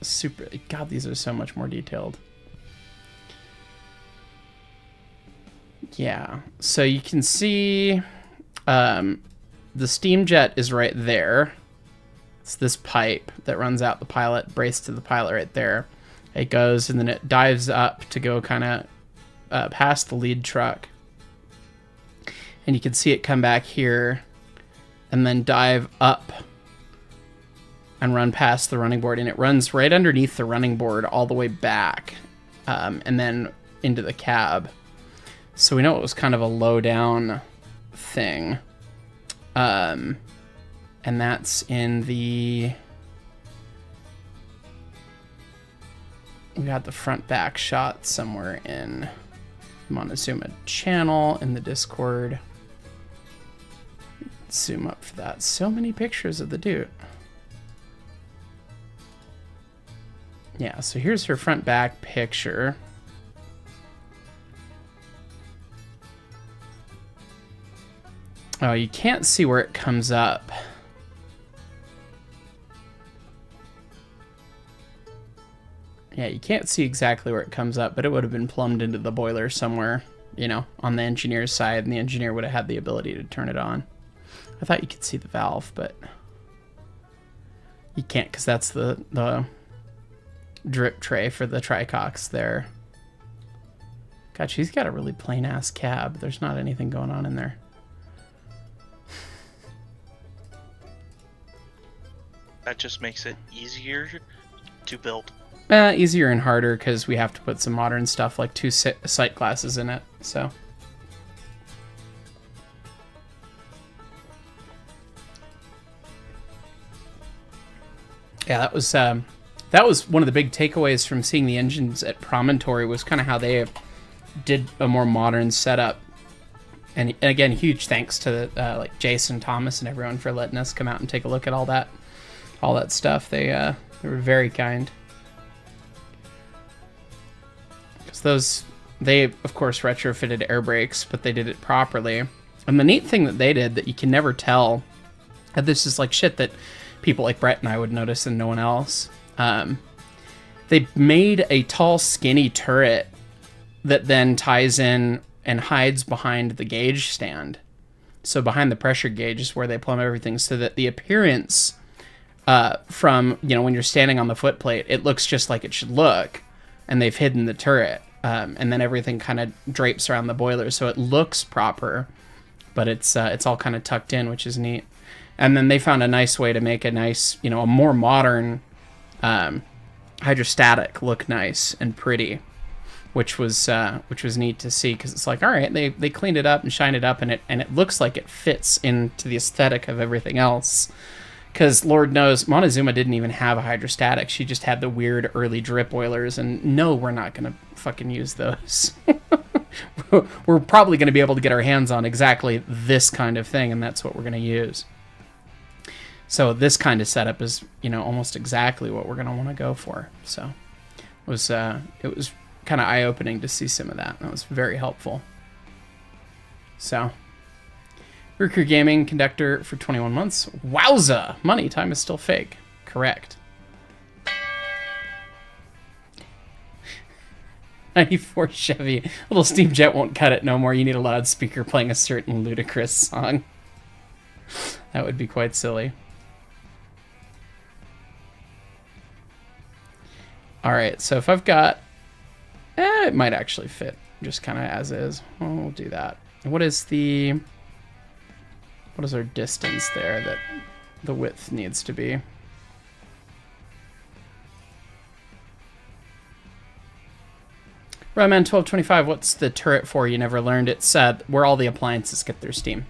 super. God, these are so much more detailed. Yeah, so you can see the steam jet is right there. It's this pipe that runs out the pilot, braced to the pilot right there. It goes and then it dives up to go kind of past the lead truck. And you can see it come back here and then dive up and run past the running board. And it runs right underneath the running board all the way back and then into the cab. So we know it was kind of a low down thing. And that's in the... We got the front back shot somewhere in Montezuma channel in the Discord. Zoom up for that. So many pictures of the dude. Yeah, so here's her front back picture. Oh, you can't see where it comes up. Yeah, you can't see exactly where it comes up, but it would have been plumbed into the boiler somewhere, you know, on the engineer's side, and the engineer would have had the ability to turn it on. I thought you could see the valve, but you can't because that's the drip tray for the tricox there. God, she's got a really plain-ass cab. There's not anything going on in there. That just makes it easier to build. Easier and harder because we have to put some modern stuff like 2 sight glasses in it. So yeah, that was one of the big takeaways from seeing the engines at Promontory was kind of how they did a more modern setup. And again, huge thanks to like Jason Thomas and everyone for letting us come out and take a look at all that stuff. They were very kind. They of course retrofitted air brakes, but they did it properly. And the neat thing that they did that you can never tell, and this is like shit that people like Brett and I would notice and no one else, they made a tall skinny turret that then ties in and hides behind the gauge stand. So behind the pressure gauge is where they plumb everything, so that the appearance from, you know, when you're standing on the footplate, it looks just like it should look, and they've hidden the turret. And then everything kind of drapes around the boiler, so it looks proper, but it's all kind of tucked in, which is neat. And then they found a nice way to make a nice, you know, a more modern hydrostatic look nice and pretty, which was neat to see, because it's like, all right, they cleaned it up and shined it up, and it looks like it fits into the aesthetic of everything else. Because Lord knows, Montezuma didn't even have a hydrostatic. She just had the weird early drip oilers, and no, we're not going to fucking use those. We're probably going to be able to get our hands on exactly this kind of thing, and that's what we're going to use. So this kind of setup is, you know, almost exactly what we're going to want to go for. So it was kind of eye-opening to see some of that. That was very helpful. So... Recruit Gaming conductor for 21 months. Wowza! Money, time is still fake. Correct. 94 Chevy. Little steam jet won't cut it no more. You need a loudspeaker playing a certain ludicrous song. That would be quite silly. Alright, so if I've got... it might actually fit. Just kind of as is. Well, we'll do that. What is our distance there that the width needs to be? Redman 1225, what's the turret for? You never learned. It's where all the appliances get their steam.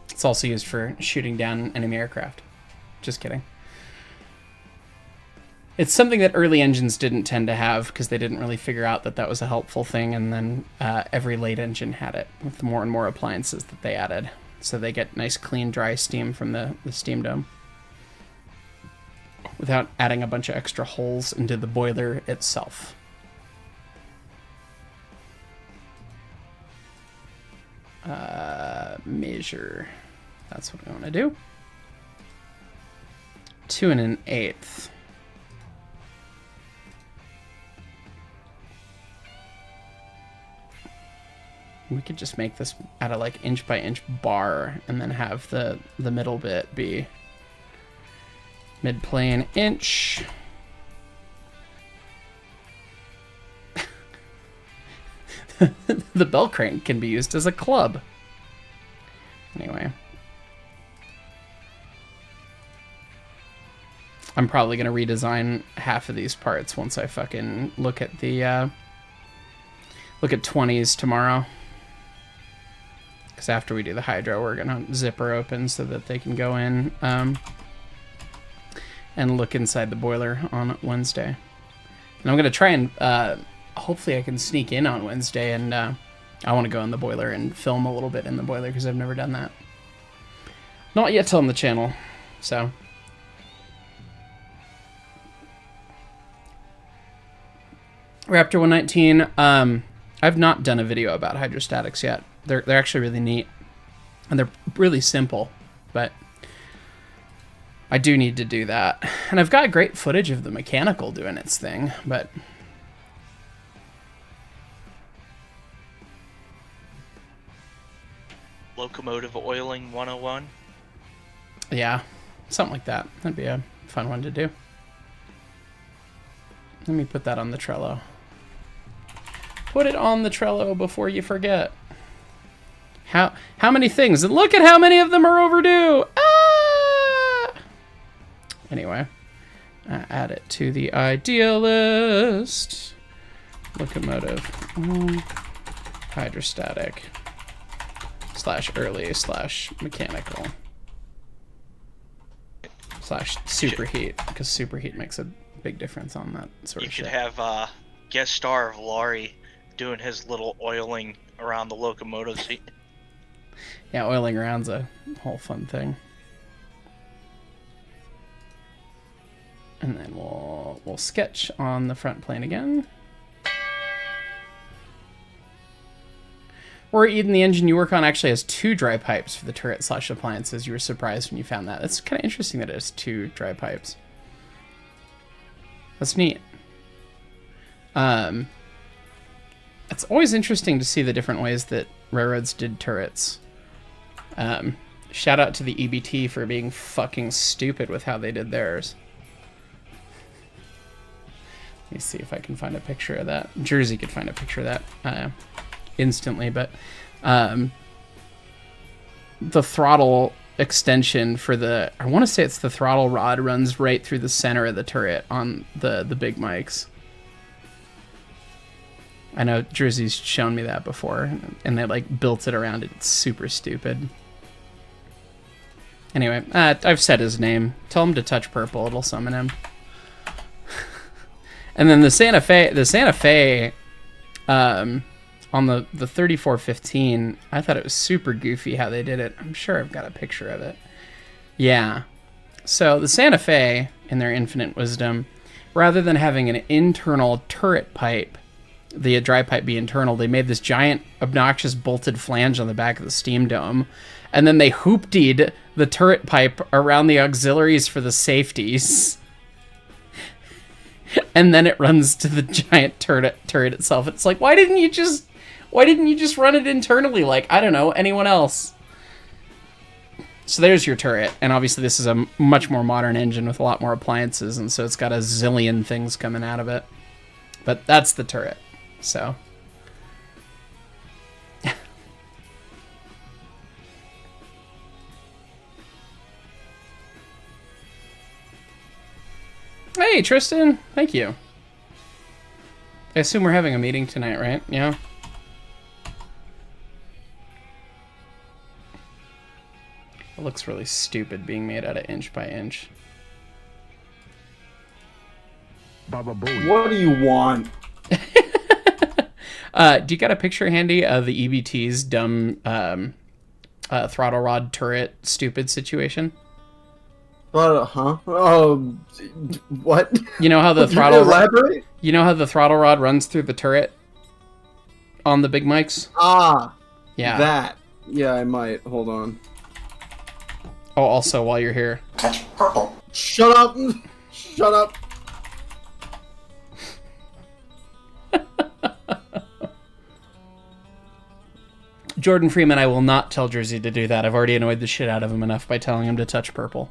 It's also used for shooting down enemy aircraft. Just kidding. It's something that early engines didn't tend to have because they didn't really figure out that was a helpful thing, and then every late engine had it with more and more appliances that they added. So they get nice, clean, dry steam from the steam dome. without adding a bunch of extra holes into the boiler itself. Measure. That's what we want to do. 2 1/8. We could just make this out of like inch by inch bar and then have the middle bit be mid-plane inch. The bell crank can be used as a club. Anyway. I'm probably going to redesign half of these parts once I fucking look at the, look at 20s tomorrow. Because after we do the hydro, we're going to zipper open so that they can go in, and look inside the boiler on Wednesday. And I'm going to try and, hopefully I can sneak in on Wednesday, and I want to go in the boiler and film a little bit in the boiler because I've never done that. Not yet on the channel, so. Raptor 119, I've not done a video about hydrostatics yet. They're actually really neat, and they're really simple, but I do need to do that. And I've got great footage of the mechanical doing its thing, but Locomotive oiling 101. yeah, something like that. That'd be a fun one to do. Let me put that on the Trello. Put it on the Trello before you forget. How many things? And look at how many of them are overdue. Ah! Anyway, add it to the idea list. Locomotive hydrostatic / early / mechanical / superheat, because superheat makes a big difference on that sort of shit. You could have guest star of Laurie doing his little oiling around the locomotive seat. Yeah, oiling around's a whole fun thing. And then we'll sketch on the front plane again. Or Eden, the engine you work on actually has 2 dry pipes for the turret / appliances. You were surprised when you found that. That's kind of interesting that it has 2 dry pipes. That's neat. It's always interesting to see the different ways that railroads did turrets. Shout out to the EBT for being fucking stupid with how they did theirs. Let me see if I can find a picture of that. Jersey could find a picture of that instantly, but the throttle extension for the, I want to say it's the throttle rod, runs right through the center of the turret on the big mics. I know Jersey's shown me that before, and they like built it around it. It's super stupid. Anyway, I've said his name. Tell him to touch purple, it'll summon him. And then the Santa Fe on the 3415, I thought it was super goofy how they did it. I'm sure I've got a picture of it. Yeah. So the Santa Fe, in their infinite wisdom, rather than having an internal turret pipe, the dry pipe be internal, they made this giant obnoxious bolted flange on the back of the steam dome, and then they hooptied the turret pipe around the auxiliaries for the safeties. And then it runs to the giant turret itself. It's like, why didn't you just run it internally like, I don't know, anyone else? So there's your turret, and obviously this is a much more modern engine with a lot more appliances, and so it's got a zillion things coming out of it. But that's the turret. So hey, Tristan, thank you. I assume we're having a meeting tonight, right? Yeah. It looks really stupid being made out of inch by inch. Baba Booey. What do you want? Do you got a picture handy of the EBT's dumb throttle rod turret stupid situation? Huh? Oh, what? You know how the Could you throttle elaborate? You know how the throttle rod runs through the turret on the big mics? Ah, Yeah. that. Yeah, I might. Hold on. Oh, also while you're here. touch purple, Shut up! Shut up! Jordan Freeman, I will not tell Jersey to do that. I've already annoyed the shit out of him enough by telling him to touch purple.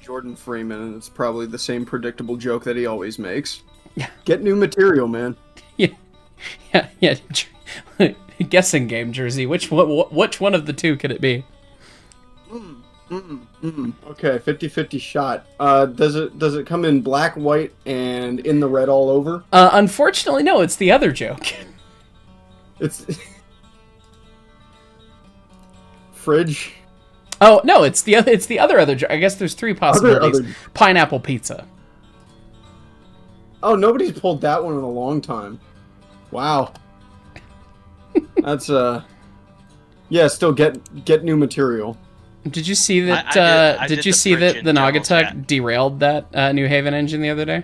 Jordan Freeman, and it's probably the same predictable joke that he always makes. Yeah. Get new material, man. Yeah. Guessing game, Jersey. Which one of the two could it be? Okay, 50-50 shot. Does it come in black, white, and in the red all over? Unfortunately, no. It's the other joke. It's fridge. Oh no, it's the other joke. I guess there's three possibilities. Other. Pineapple pizza. Oh, nobody's pulled that one in a long time. Wow. That's yeah. Still get new material. Did you see that? I did did you the see that fridge the in general Naugatuck chat. derailed that New Haven engine the other day?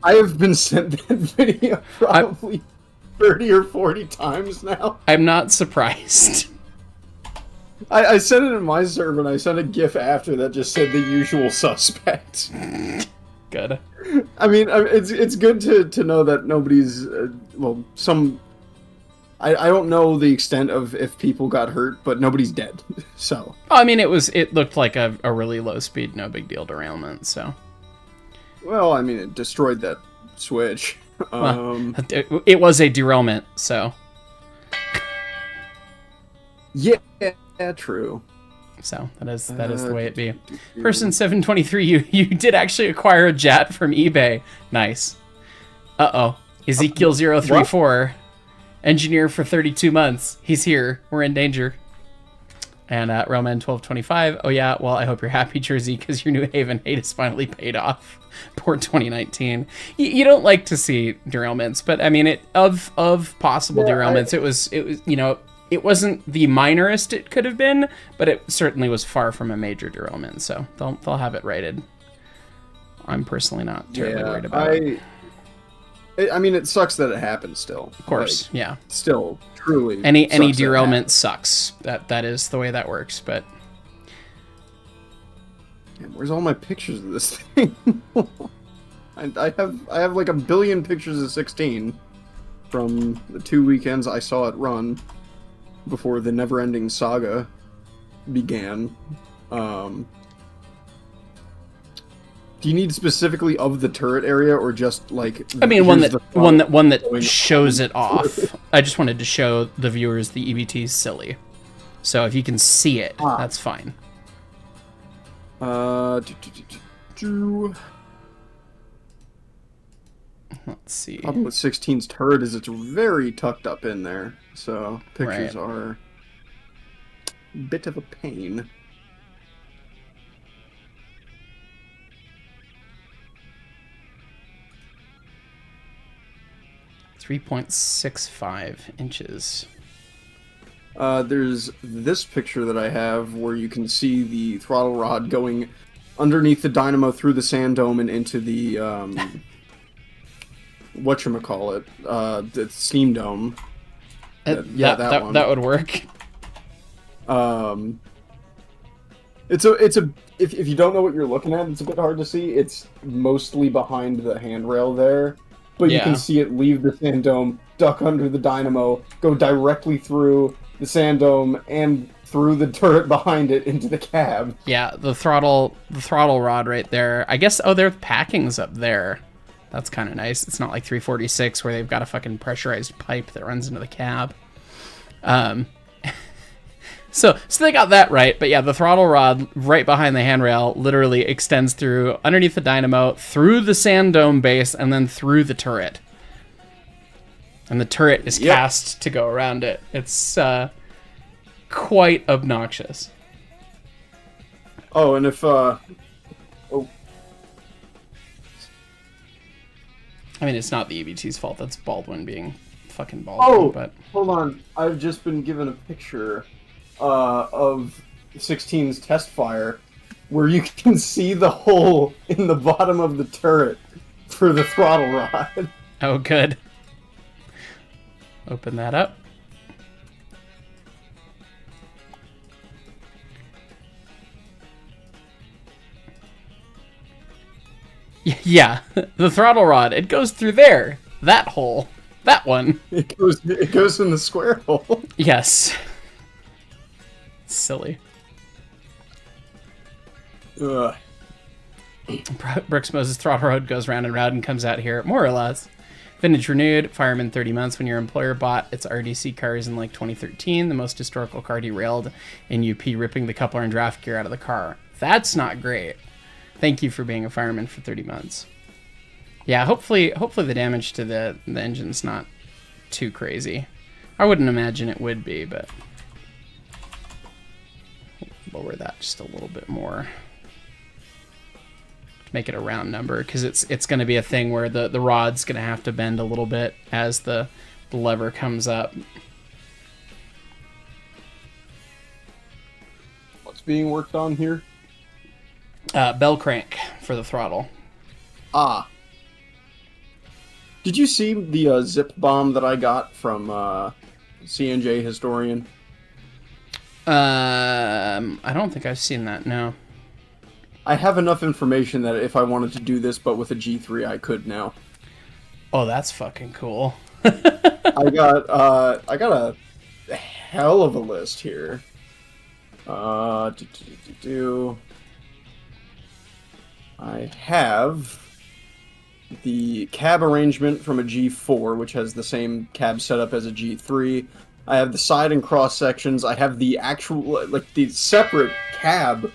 I have been sent that video probably 30 or 40 times now. I'm not surprised. I sent it in my server, and I sent a GIF after that just said the usual suspect. Good. I mean, it's good to know that nobody's well, some. I don't know the extent of if people got hurt, but nobody's dead. So. Oh, I mean, it looked like a really low speed, no big deal derailment. So. Well, I mean, it destroyed that switch. It was a derailment, so. Yeah, true. So that is the way it be. Person 723, you did actually acquire a jet from eBay. Nice. Uh-oh. Ezekiel 034, engineer for 32 months. He's here. We're in danger. And Roman 1225. Oh yeah, well I hope you're happy, Jersey, because your New Haven hate is finally paid off. Poor 2019. You don't like to see derailments, but I mean, of possible derailments, it was it wasn't the minorest it could have been, but it certainly was far from a major derailment. So they'll have it righted. I'm personally not terribly worried about it. I mean, it sucks that it happened still. Of course, Like, yeah. Still, truly. Any sucks that it derailment happened. sucks. That is the way that works. But Man, where's all my pictures of this thing? I have like a billion pictures of 16 from the 2 weekends I saw it run before the never-ending saga began. Do you need specifically of the turret area, or just like? I mean, one here's that the front one that going shows on? it off. I just wanted to show the viewers the EBT is silly. So if you can see it, that's fine. Let's see. Problem with 16's turret is it's very tucked up in there, so pictures Right. are a bit of a pain. .65 inches. There's this picture that I have where you can see the throttle rod going underneath the dynamo through the sand dome and into the whatchamacallit, the steam dome. Yeah, that one. That would work. It's a if you don't know what you're looking at, it's a bit hard to see. It's mostly behind the handrail there, but you Yeah. can see it leave the sand dome, duck under the dynamo, go directly through the sand dome and through the turret behind it into the cab. Yeah, the throttle rod right there. I guess their packing's up there. That's kind of nice. It's not like 346 where they've got a fucking pressurized pipe that runs into the cab. So they got that right, but yeah, the throttle rod right behind the handrail literally extends through underneath the dynamo, through the sand dome base, and then through the turret. And the turret is cast to go around it. It's quite obnoxious. Oh, and if I mean, it's not the EBT's fault. That's Baldwin being fucking Baldwin. But hold on, I've just been given a picture of 16's test fire. where you can see the hole in the bottom of the turret for the throttle rod. Oh, good. Open that up. Yeah, the throttle rod. It goes through there. That hole. That one. It goes in the square hole. Yes. Silly. Ugh. Brooks Moses throttle road goes round and round and comes out here, more or less. Vintage renewed, fireman 30 months when your employer bought its RDC cars in like 2013. The most historical car derailed in UP, ripping the coupler and draft gear out of the car. That's not great. Thank you for being a fireman for 30 months. Yeah, hopefully the damage to the engine's not too crazy. I wouldn't imagine it would be, but lower that just a little bit more. Make it a round number, because it's going to be a thing where the rod's going to have to bend a little bit as the lever comes up. What's being worked on here? Bell crank for the throttle. Ah. Did you see the zip bomb that I got from CNJ Historian? I don't think I've seen that, no. I have enough information that if I wanted to do this but with a G3, I could now. Oh, that's fucking cool. I got a hell of a list here. I have the cab arrangement from a G4, which has the same cab setup as a G3. I have the side and cross sections. I have the actual, like, the separate cab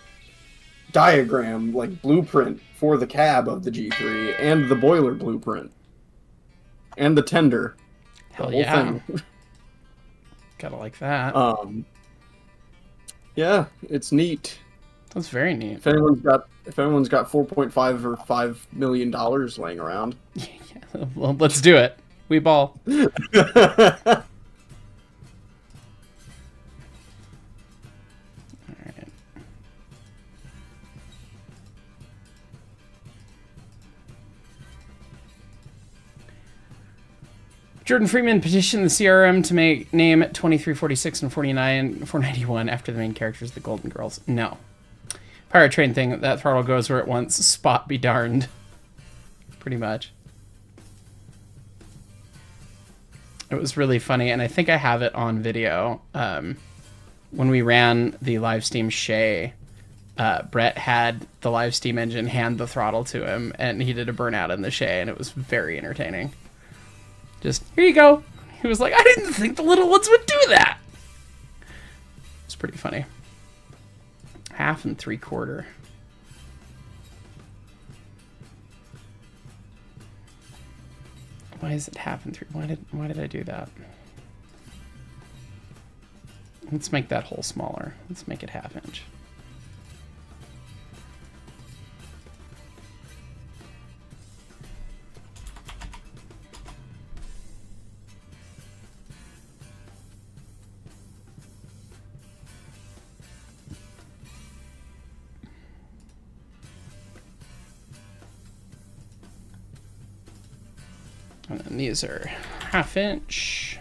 diagram, like, blueprint for the cab of the G3, and the boiler blueprint. And the tender. Hell the whole yeah. thing. Gotta like that. Yeah, it's neat. That's very neat. If anyone's got 4.5 or $5 million laying around. Yeah, well, let's do it. We ball. Alright. Jordan Freeman petitioned the CRM to name 2346 and 491 after the main characters, the Golden Girls. No. Pirate Train thing, that throttle goes where it wants, spot be darned. Pretty much. It was really funny, and I think I have it on video. When we ran the live steam Shay, Brett had the live steam engine hand the throttle to him, and he did a burnout in the Shay, and it was very entertaining. Just, here you go. He was like, I didn't think the little ones would do that. It's pretty funny. 1/2 and 3/4. Why is it 1/2 and 3? Why did I do that? Let's make that hole smaller. Let's make it 1/2 inch. And then these are 1/2 inch.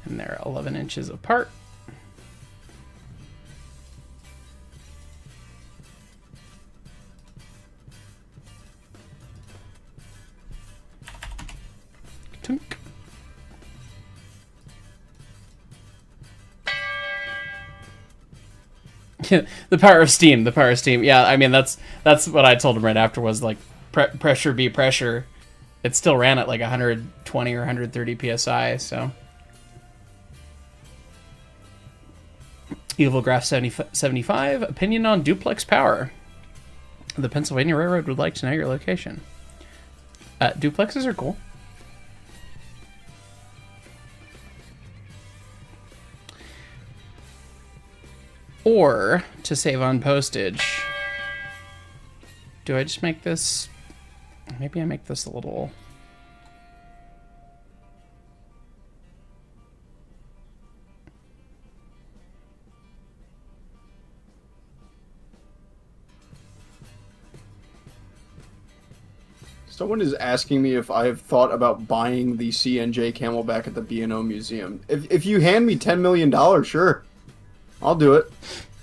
And they're 11 inches apart. Tunk. The power of steam. The power of steam. Yeah, I mean that's what I told him right after was like pressure be pressure. It still ran at like 120 or 130 psi. So Evil Graph 75 opinion on duplex power. The Pennsylvania Railroad would like to know your location. Duplexes are cool. Or, to save on postage, do I just make this... Maybe I make this a little... Someone is asking me if I've thought about buying the CNJ Camelback at the B&O Museum. If you hand me $10 million, sure. I'll do it.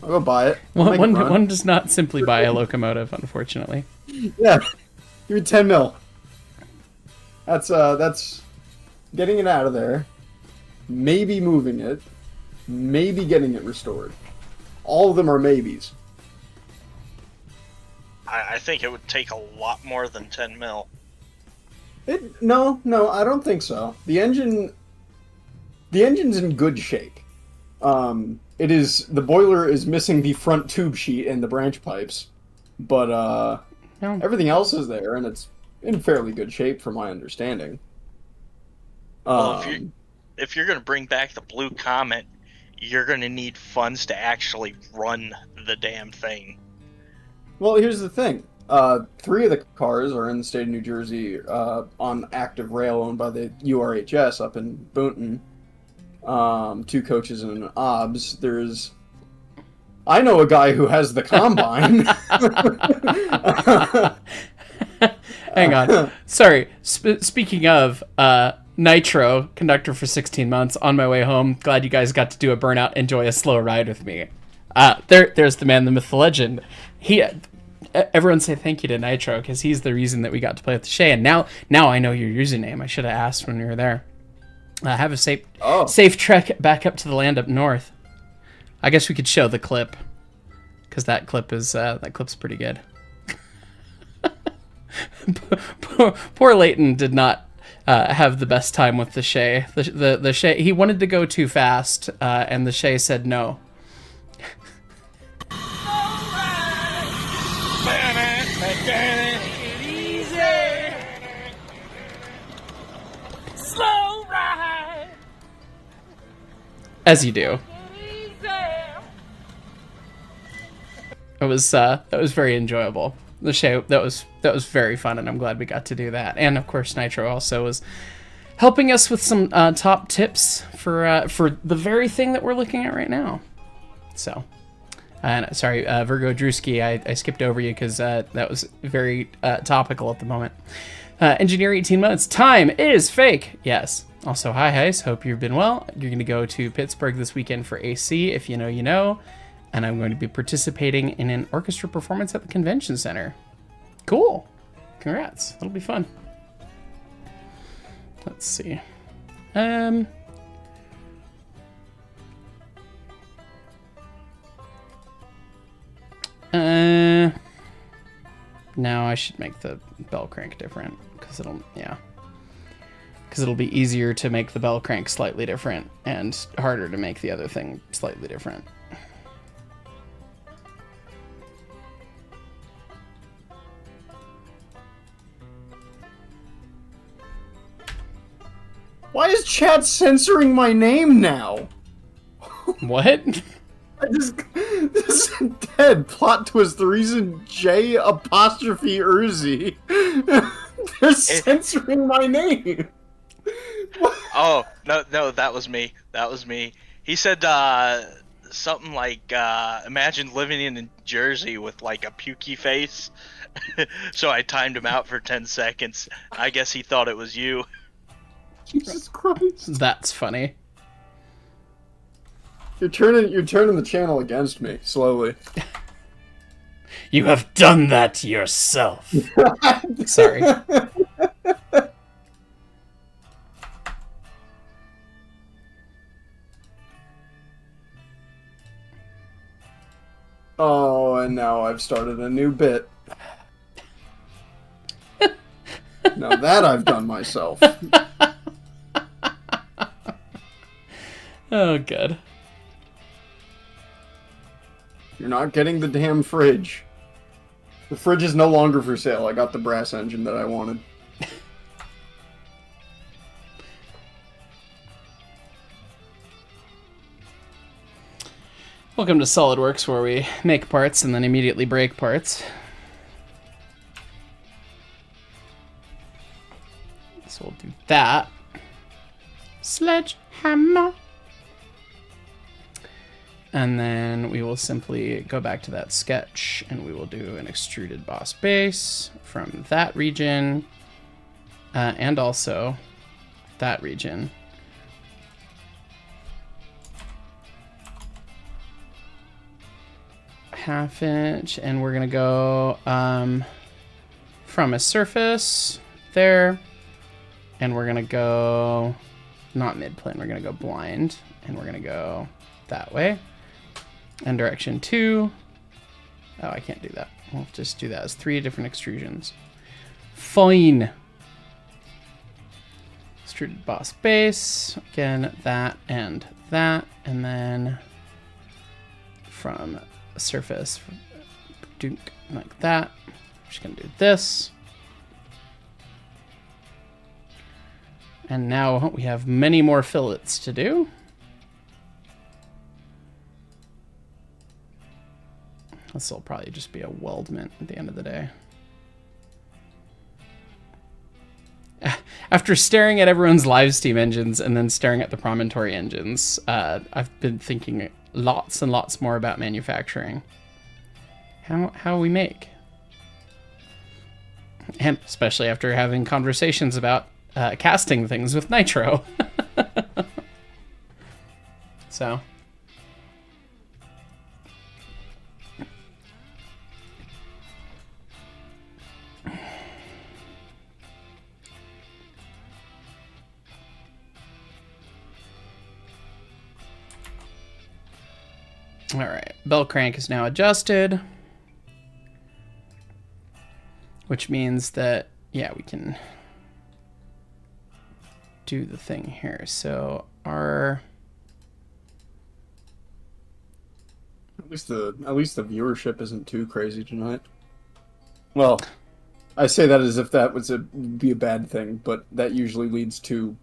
I'll go buy it. One does not simply buy a locomotive, unfortunately. Yeah. Give me 10 mil. That's getting it out of there. Maybe moving it. Maybe getting it restored. All of them are maybes. I think it would take a lot more than 10 mil. No, I don't think so. The engine's in good shape. The boiler is missing the front tube sheet and the branch pipes, but No. everything else is there, and it's in fairly good shape from my understanding. Well, if you're going to bring back the Blue Comet, you're going to need funds to actually run the damn thing. Well, here's the thing. 3 of the cars are in the state of New Jersey on active rail owned by the URHS up in Boonton. 2 coaches and an OBS. I know a guy who has the combine. Hang on. Sorry. Speaking of Nitro, conductor for 16 months, on my way home. Glad you guys got to do a burnout. Enjoy a slow ride with me. There's the man, the myth, the legend. Everyone say thank you to Nitro because he's the reason that we got to play with the Shay. And now I know your username. I should have asked when we were there. Have a safe trek back up to the land up north. I guess we could show the clip because that clip's pretty good. poor Leighton did not have the best time with the Shay. The Shay, he wanted to go too fast, and the Shay said no. As you do. It was that was very enjoyable. The Shay, that was very fun, and I'm glad we got to do that. And of course, Nitro also was helping us with some top tips for the very thing that we're looking at right now. So, and sorry, Virgo Drewski, I skipped over you because that was very topical at the moment. Engineer 18 months. Time is fake. Yes. Also, hi, Heis. Hope you've been well. You're going to go to Pittsburgh this weekend for AC. If you know, you know. And I'm going to be participating in an orchestra performance at the convention center. Cool. Congrats. That'll be fun. Let's see. Now I should make the bell crank different because it'll be easier to make the bell crank slightly different and harder to make the other thing slightly different. Why is chat censoring my name now? What? This is dead. Plot twist. The reason J apostrophe Urzi. They're censoring my name. Oh, no, that was me. He said something like, imagine living in Jersey with like a pukey face. So I timed him out for 10 seconds. I guess he thought it was you. Jesus Christ. That's funny. You're turning the channel against me, slowly. You have done that yourself. Sorry. Oh, and now I've started a new bit. Now that I've done myself. Oh, good. You're not getting the damn fridge. The fridge is no longer for sale. I got the brass engine that I wanted. Welcome to SolidWorks, where we make parts and then immediately break parts. So we'll do that. Sledgehammer. And then we will simply go back to that sketch and we will do an extruded boss base from that region. and also that region. Half inch, and we're gonna go from a surface there, and we're gonna go not mid-plane, we're gonna go blind, and we're gonna go that way. And direction 2. Oh, I can't do that. We'll just do that as 3 different extrusions. Fine. Extruded boss base. Again, that, and then from a surface, like that. I'm just gonna do this. And now we have many more fillets to do. This will probably just be a weldment at the end of the day. After staring at everyone's live Steam engines and then staring at the Promontory engines, I've been thinking lots and lots more about manufacturing. How we make. And especially after having conversations about casting things with nitro. So... all right, bell crank is now adjusted, which means that, yeah, we can do the thing here. So our At least the viewership isn't too crazy tonight. Well, I say that as if that would be a bad thing, but that usually leads to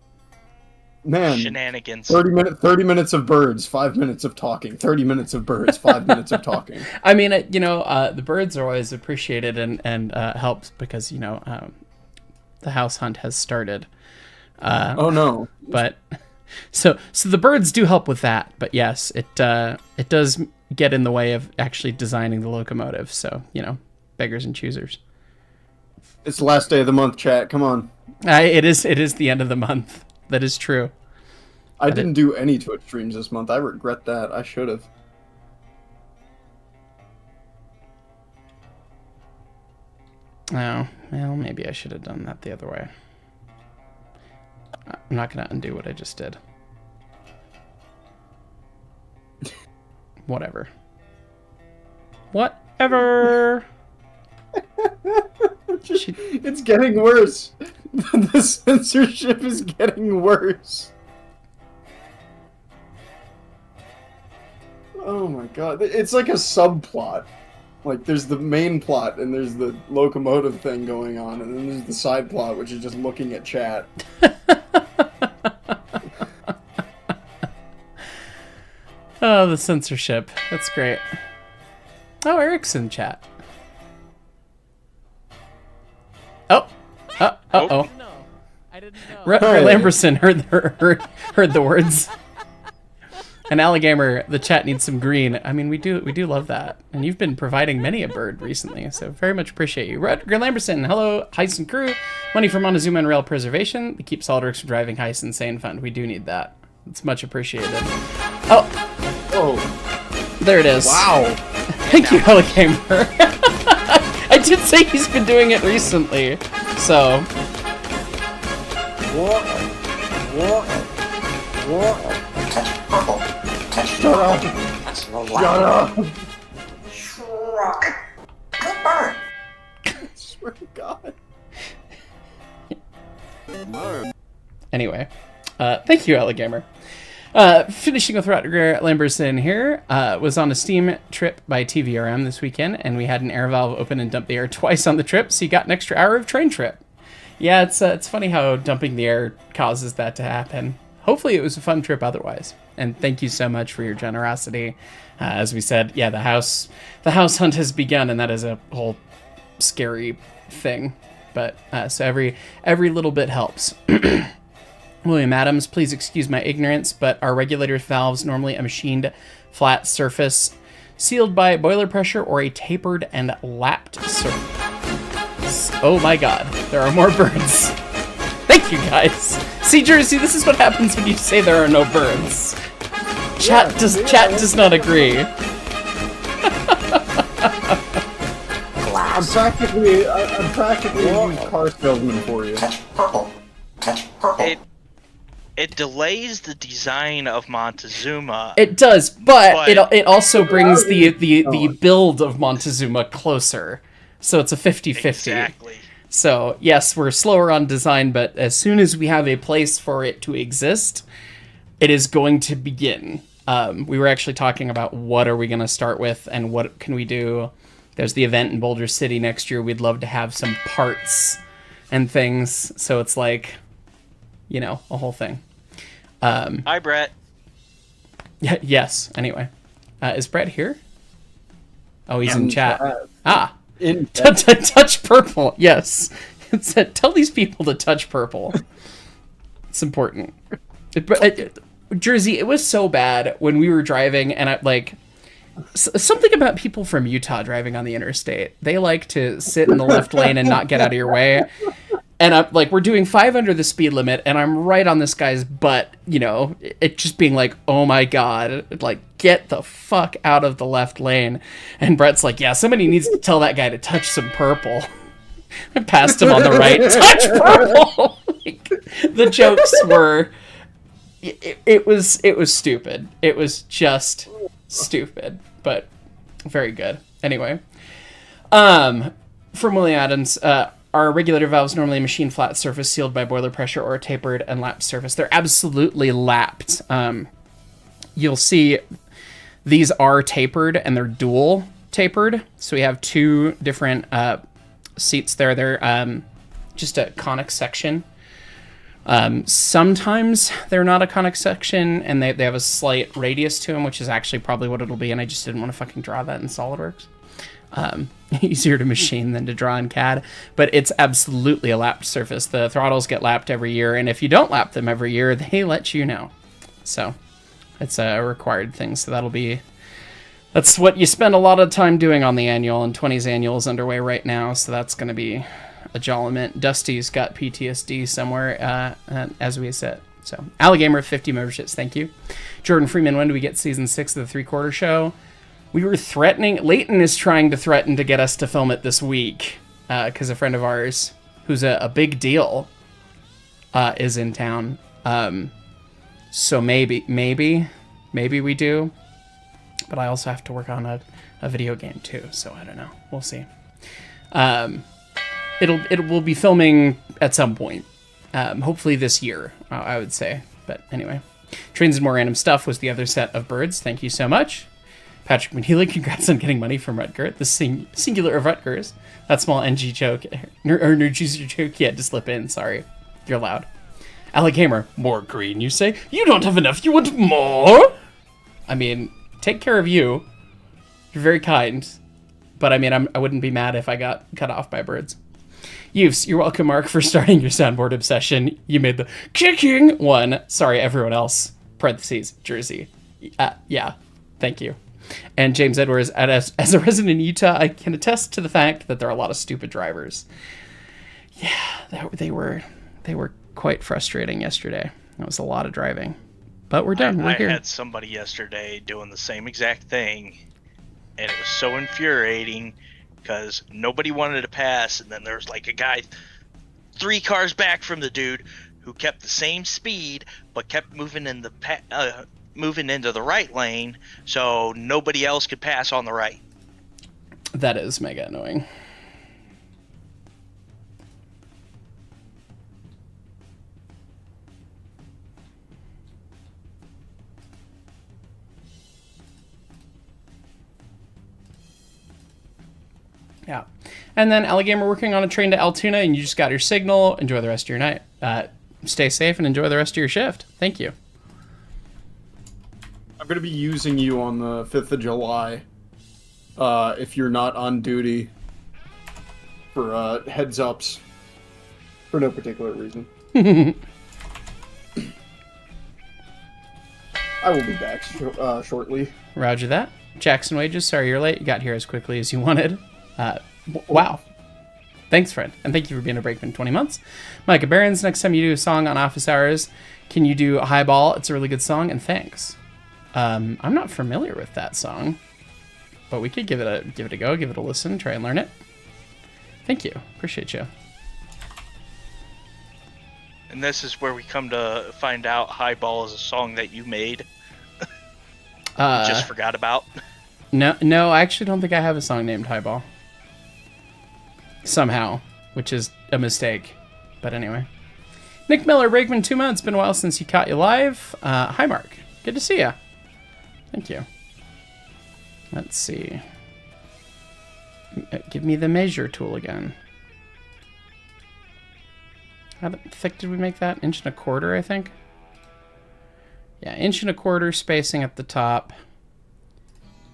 shenanigans. 30 minutes of birds, 5 minutes of talking. 30 minutes of birds, 5 minutes of talking. I mean, the birds are always appreciated and helps because, the house hunt has started. Oh no. But so the birds do help with that. But yes, it does get in the way of actually designing the locomotive. So, beggars and choosers. It's the last day of the month, chat. Come on. It is the end of the month. That is true. I didn't do any Twitch streams this month. I regret that. I should have. Oh, well, maybe I should have done that the other way. I'm not going to undo what I just did. Whatever. Whatever! It's getting worse. The censorship is getting worse. Oh my god. It's like a subplot. Like, there's the main plot, and there's the locomotive thing going on, and then there's the side plot, which is just looking at chat. Oh, the censorship. That's great. Oh, Eric's in chat. Oh. Uh-oh. I didn't know. Rutger Lamberson heard the words. And Alligamer, the chat needs some green. I mean, we do love that. And you've been providing many a bird recently, so very much appreciate you. Rutger Lamberson, hello, Heisen crew. Money for Montezuma and rail preservation. The Keep Solidworks from Driving Heist Insane Fund. We do need that. It's much appreciated. Oh. There it is. Wow. Thank you, Alligamer. I did say he's been doing it recently, so... Shut up! Shut up! Shrug. Good bird. I swear to God. Anyway, thank you, Alligamer. Finishing with Rutger Lamberson here, was on a Steam trip by TVRM this weekend, and we had an air valve open and dump the air twice on the trip, so you got an extra hour of train trip. Yeah, it's funny how dumping the air causes that to happen. Hopefully it was a fun trip otherwise. And thank you so much for your generosity. As we said, yeah, the house hunt has begun, and that is a whole scary thing. But so every little bit helps. William Adams, please excuse my ignorance, but are regulator valves normally a machined flat surface sealed by boiler pressure or a tapered and lapped surface? Oh my god, there are more birds. Thank you, guys. See, Jersey, this is what happens when you say there are no birds. Chat does not agree. I'm practically a used car salesman for you. Touch purple. Touch purple. It delays the design of Montezuma. It does, but it also brings the build of Montezuma closer. So it's a 50-50. Exactly. So, yes, we're slower on design, but as soon as we have a place for it to exist, it is going to begin. We were actually talking about what are we going to start with and what can we do. There's the event in Boulder City next year. We'd love to have some parts and things. So it's like, you know, a whole thing. Hi, Brett. Yeah, yes, anyway. Is Brett here? Oh, he's in chat. Touch purple. Yes. It said, tell these people to touch purple. It's important. Jersey, it was so bad when we were driving, and something about people from Utah driving on the interstate. They like to sit in the left lane and not get out of your way. And I'm like, we're doing 5 under the speed limit, and I'm right on this guy's butt, you know, it just being like, oh my God, like, get the fuck out of the left lane. And Brett's like, yeah, somebody needs to tell that guy to touch some purple. I passed him on the right. Touch purple! Like, the jokes were, it was stupid. It was just stupid, but very good. Anyway, from William Adams, are regulator valves normally a machine flat surface sealed by boiler pressure or a tapered and lapped surface? They're absolutely lapped. You'll see these are tapered and they're dual tapered. So we have 2 different seats there. They're just a conic section. Sometimes they're not a conic section and they have a slight radius to them, which is actually probably what it'll be. And I just didn't want to fucking draw that in SolidWorks. Easier to machine than to draw in CAD, but it's absolutely a lapped surface. The throttles get lapped every year, and if you don't lap them every year, they let you know. So it's a required thing. So that's what you spend a lot of time doing on the annual, and 20's annual is underway right now, so that's going to be a jolliment. Dusty's got PTSD somewhere as we sit. So Alligamer 50 memberships, thank you. Jordan Freeman, when do we get season 6 of the 3/4 show? We were threatening. Leighton is trying to threaten to get us to film it this week because a friend of ours, who's a big deal, is in town. So maybe we do. But I also have to work on a video game too, so I don't know. We'll see. We'll be filming at some point. Hopefully this year, I would say. But anyway, Trains and More Random Stuff was the other set of birds. Thank you so much. Patrick McNeely, congrats on getting money from Rutger. The singular of Rutgers. That small NG joke, or nerd user joke, you had to slip in. Sorry. You're loud. Alligamer, more green, you say? You don't have enough, you want more? I mean, take care of you. You're very kind. But I mean, I wouldn't be mad if I got cut off by birds. You're welcome, Mark, for starting your soundboard obsession. You made the kicking one. Sorry, everyone else. Parentheses, Jersey. Yeah, thank you. And James Edwards, as a resident in Utah, I can attest to the fact that there are a lot of stupid drivers. Yeah, they were quite frustrating yesterday. That was a lot of driving. But we're done. We're here. I had somebody yesterday doing the same exact thing, and it was so infuriating because nobody wanted to pass, and then there was like a guy 3 cars back from the dude who kept the same speed but kept moving in the moving into the right lane so nobody else could pass on the right. That is mega annoying. Yeah. And then Alligamer working on a train to Altoona, and you just got your signal. Enjoy the rest of your night. Stay safe and enjoy the rest of your shift. Thank you. I'm going to be using you on the 5th of July if you're not on duty for heads ups for no particular reason. I will be back shortly. Roger that. Jackson Wages, sorry you're late. You got here as quickly as you wanted. Wow. Thanks, friend. And thank you for being a Brakeman 20 months. Micah Barons, next time you do a song on office hours, can you do Highball? It's a really good song, and thanks. I'm not familiar with that song, but we could give it a go, give it a listen, try and learn it. Thank you. Appreciate you. And this is where we come to find out Highball is a song that you made. Just forgot about. No, I actually don't think I have a song named Highball. Somehow, which is a mistake. But anyway. Nick Miller, Brakeman 2 months. Been a while since you caught you live. Hi, Mark. Good to see ya. Thank you. Let's see. Give me the measure tool again. How thick did we make that? 1.25 inches, I think. Yeah, 1.25 inch spacing at the top.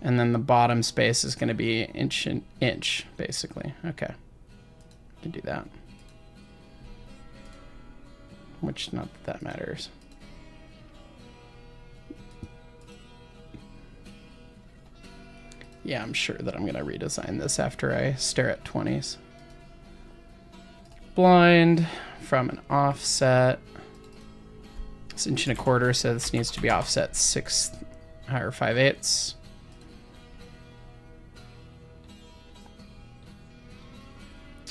And then the bottom space is going to be inch, basically. Okay. Can do that. Which, not that matters. Yeah, I'm sure that I'm going to redesign this after I stare at 20s. Blind from an offset. It's 1.25 inches, so this needs to be offset 6 or 5/8.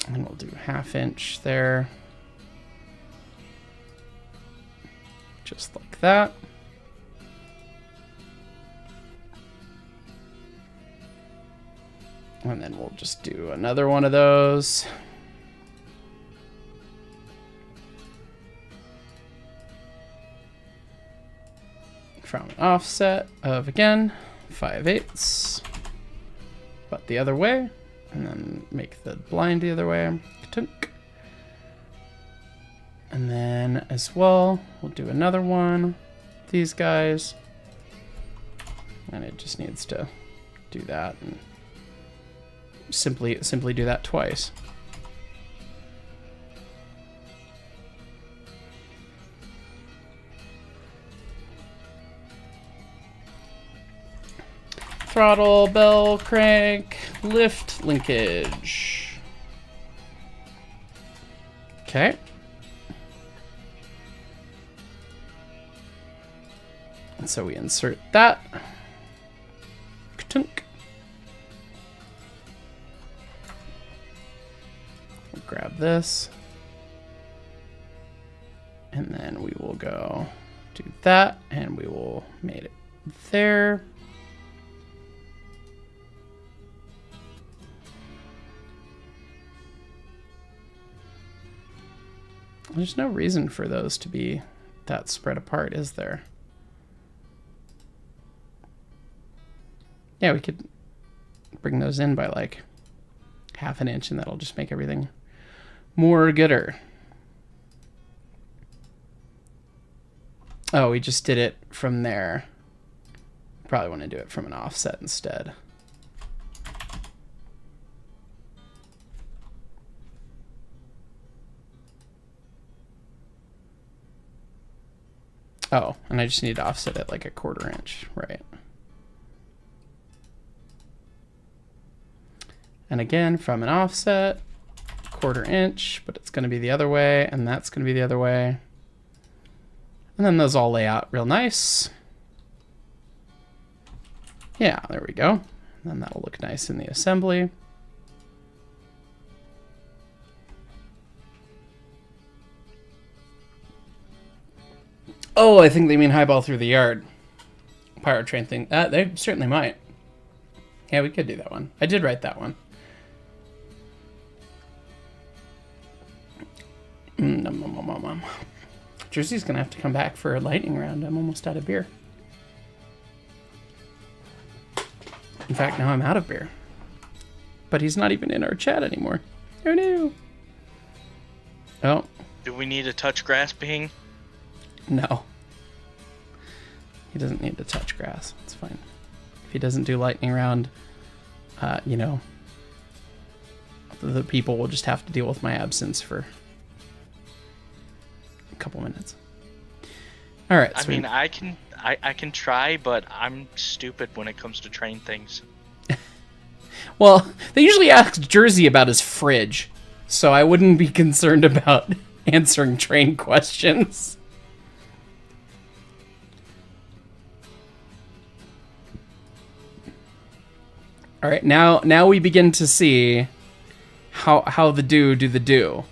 And we'll do 1/2 inch there. Just like that. And then we'll just do another one of those. From an offset of, again, 5/8, but the other way, and then make the blind the other way. And then as well, we'll do another one, these guys, and it just needs to do that, and simply do that twice. Throttle, bell, crank, lift, linkage. Okay. And so we insert that. Ka-tunk. We'll grab this. And then we will go do that, and we will mate it there. There's no reason for those to be that spread apart, is there? Yeah, we could bring those in by like 1/2 inch, and that'll just make everything more gooder. Oh, we just did it from there. Probably want to do it from an offset instead. Oh, and I just need to offset it like 1/4 inch, right? And again, from an offset, 1/4 inch, but it's going to be the other way, and that's going to be the other way. And then those all lay out real nice. Yeah, there we go. And then that'll look nice in the assembly. Oh, I think they mean highball through the yard. Pirate train thing. They certainly might. Yeah, we could do that one. I did write that one. Jersey's gonna have to come back for a lightning round. I'm almost out of beer. In fact, now I'm out of beer. But he's not even in our chat anymore. Oh no. Oh. Do we need a touch grass ping? No. He doesn't need to touch grass. It's fine. If he doesn't do lightning round, you know, the people will just have to deal with my absence for a couple minutes. All right. I mean, I can try, but I'm stupid when it comes to train things. Well, they usually ask Jersey about his fridge. so I wouldn't be concerned about answering train questions. All right, now we begin to see how the do the do.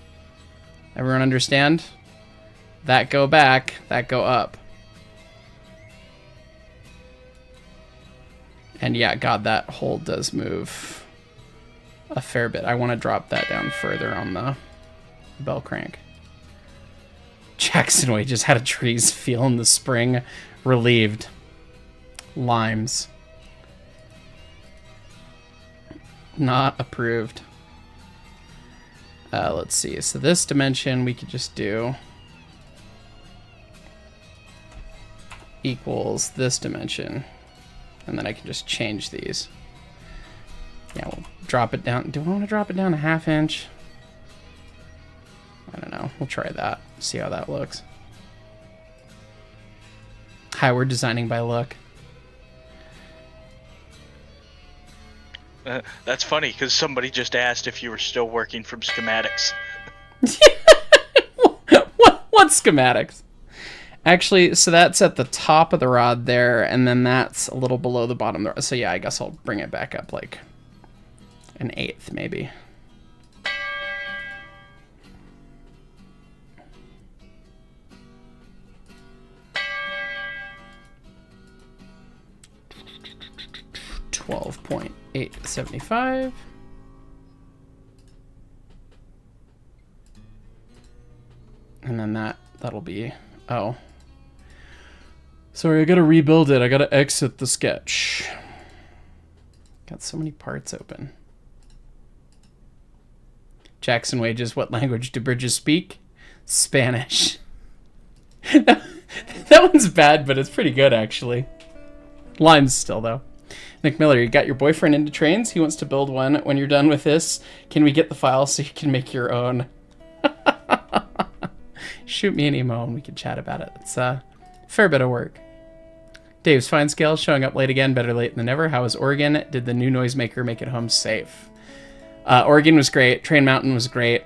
Everyone understand? That go back, that go up. And yeah, God, that hole does move a fair bit. I want to drop that down further on the bell crank. Jackson Way just had a trees feeling the spring relieved. Limes. Not approved. Let's see. So this dimension we could just do equals this dimension. And then I can just change these. Yeah, we'll drop it down. Do I want to drop it down a 1/2 inch? I don't know. We'll try that. See how that looks. Hi, we're designing by look. That's funny, because somebody just asked if you were still working from schematics. What schematics? Actually, so that's at the top of the rod there, and then that's a little below the bottom of the rod. So yeah, I guess I'll bring it back up like 1/8 maybe. $12.875. And then that'll be, oh. Sorry, I gotta rebuild it. I gotta exit the sketch. Got so many parts open. Jackson Wages, what language do bridges speak? Spanish. That one's bad, but it's pretty good, actually. Limes still, though. Nick Miller, you got your boyfriend into trains? He wants to build one. When you're done with this, can we get the file so you can make your own? Shoot me an email and we can chat about it. It's a fair bit of work. Dave's Fine Scale showing up late again. Better late than never. How was Oregon? Did the new noisemaker make it home safe? Oregon was great. Train Mountain was great.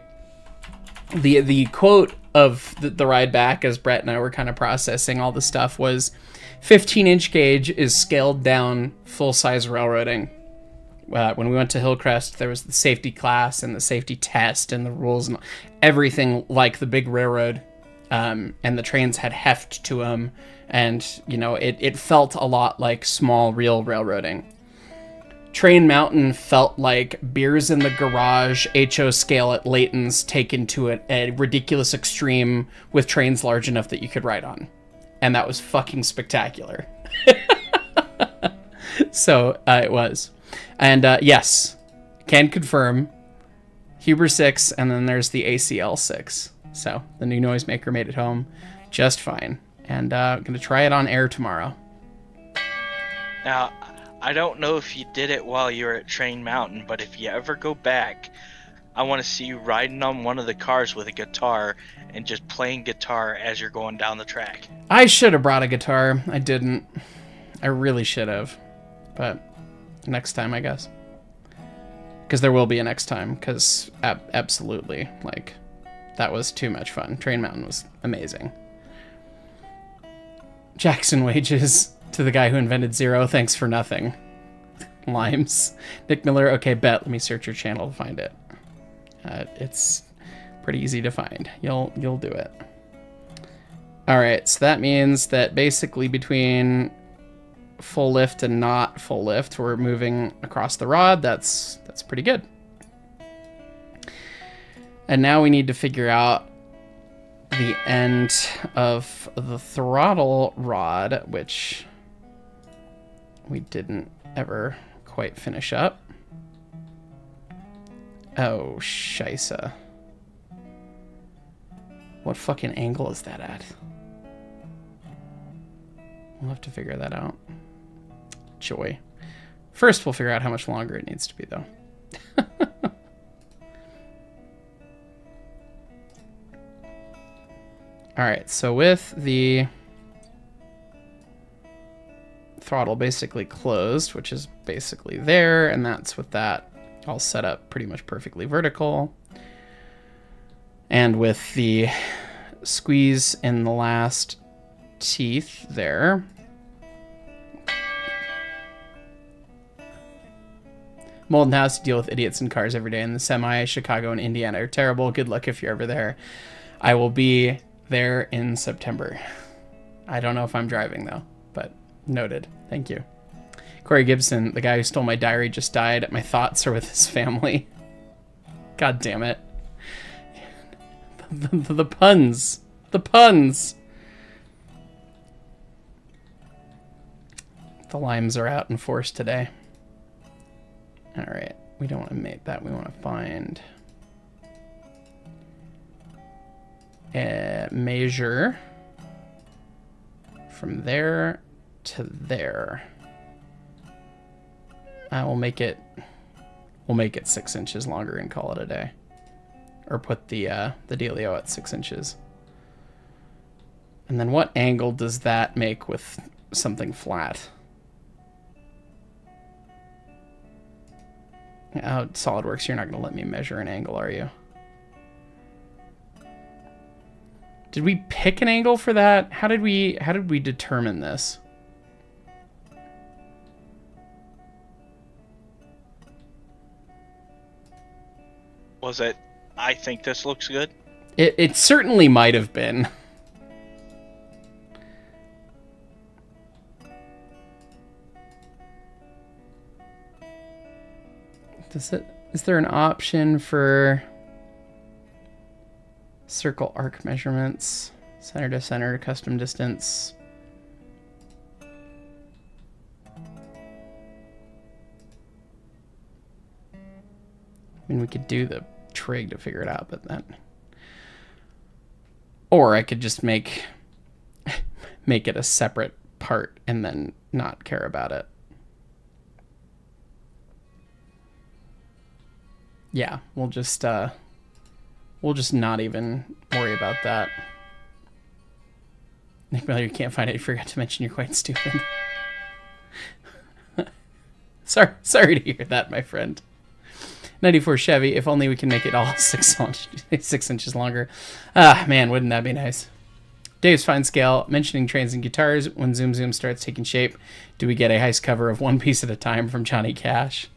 The quote of the ride back, as Brett and I were kind of processing all the stuff, was 15-inch gauge is scaled down full-size railroading. When we went to Hillcrest, there was the safety class and the safety test and the rules and everything like the big railroad. And the trains had heft to them. And, you know, it felt a lot like small, real railroading. Train Mountain felt like beers in the garage, HO scale at Layton's taken to a ridiculous extreme with trains large enough that you could ride on. And that was fucking spectacular. So, it was. And, yes, can confirm, Huber 6, and then there's the ACL 6. So, the new noisemaker made it home just fine. And I'm going to try it on air tomorrow. Now, I don't know if you did it while you were at Train Mountain, but if you ever go back, I want to see you riding on one of the cars with a guitar and just playing guitar as you're going down the track. I should have brought a guitar. I didn't. I really should have. But next time, I guess. Because there will be a next time. Because absolutely, like, that was too much fun. Train Mountain was amazing. Jackson Wages to the guy who invented Zero. Thanks for nothing. Limes. Nick Miller. Okay, bet. Let me search your channel to find it. It's pretty easy to find. You'll do it. All right, so that means that basically between full lift and not full lift, we're moving across the rod. That's pretty good. And now we need to figure out the end of the throttle rod, which we didn't ever quite finish up. Oh, scheisse. What fucking angle is that at? We'll have to figure that out. Joy. First, we'll figure out how much longer it needs to be, though. Alright, so with the throttle basically closed, which is basically there, and that's with that all set up pretty much perfectly vertical, And with the squeeze in the last teeth there, Molden House, deal with idiots in cars every day, and the semi. Chicago and Indiana are terrible. Good luck if you're ever there. I will be there in September. I don't know if I'm driving, though, but noted. Thank you. Corey Gibson, the guy who stole my diary, just died. My thoughts are with his family. God damn it. The puns. The puns. The limes are out in force today. Alright, we don't want to make that. We want to find a measure from there to there. We'll make it 6 inches longer and call it a day. Or put the dealio at 6 inches. And then what angle does that make with something flat? Oh, SolidWorks, you're not going to let me measure an angle, are you? Did we pick an angle for that? How did we determine this? Was it, I think this looks good? It certainly might have been. Is there an option for circle arc measurements, center to center, custom distance? I mean, we could do the trig to figure it out, but then, or I could just make it a separate part and then not care about it. Yeah, we'll just not even worry about that. Nick Miller, you can't find it. You forgot to mention you're quite stupid. Sorry to hear that, my friend. 94 Chevy, if only we can make it all 6 inches longer. Ah, man, wouldn't that be nice? Dave's Fine Scale, mentioning trains and guitars. When Zoom Zoom starts taking shape, do we get a heist cover of One Piece at a Time from Johnny Cash?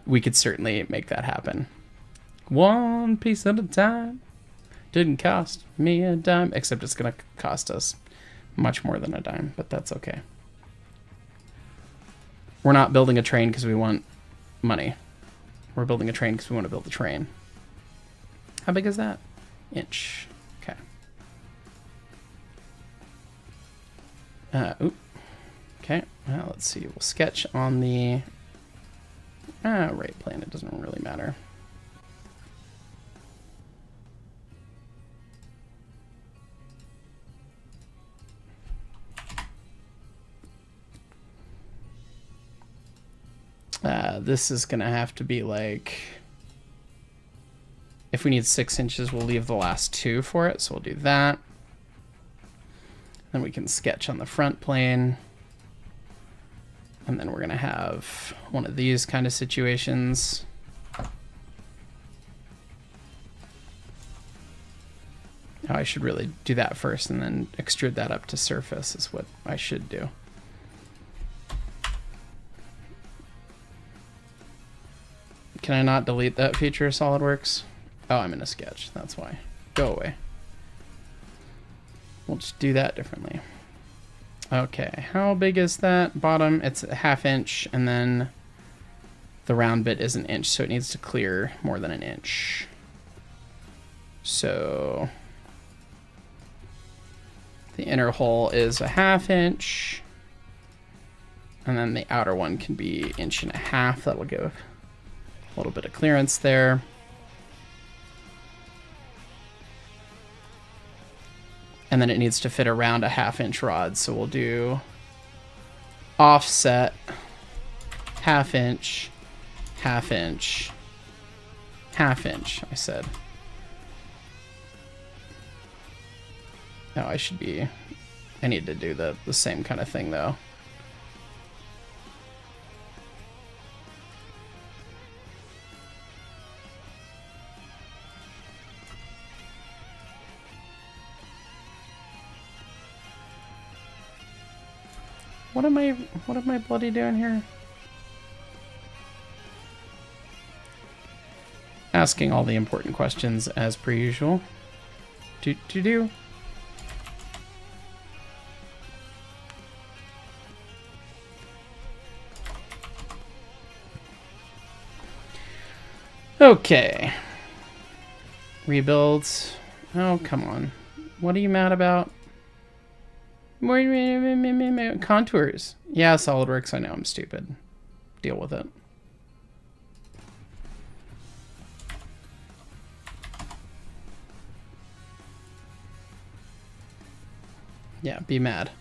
We could certainly make that happen. One piece at a time. Didn't cost me a dime, except it's going to cost us much more than a dime, but that's okay. We're not building a train because we want money. We're building a train because we want to build a train. How big is that? Inch. Okay. Okay. Well, let's see. We'll sketch on the right plane. It doesn't really matter. This is gonna have to be like, if we need 6 inches, we'll leave the last 2 for it, so we'll do that. Then we can sketch on the front plane. And then we're gonna have one of these kind of situations. Oh, I should really do that first and then extrude that up to surface is what I should do. Can I not delete that feature of SolidWorks? Oh, I'm in a sketch, that's why. Go away. We'll just do that differently. Okay, how big is that bottom? It's a 1/2 inch, and then the round bit is 1 inch, so it needs to clear more than 1 inch. So the inner hole is a 1/2 inch, and then the outer one can be 1.5 inches. That'll give a little bit of clearance there. And then it needs to fit around a 1/2 inch rod. So we'll do offset, 1/2 inch, 1/2 inch, 1/2 inch, I said. Oh, I need to do the same kind of thing though. What am I bloody doing here? Asking all the important questions as per usual. Do. Okay. Rebuilds. Oh, come on. What are you mad about? Contours. Yeah, SolidWorks, I know I'm stupid. Deal with it. Yeah, be mad.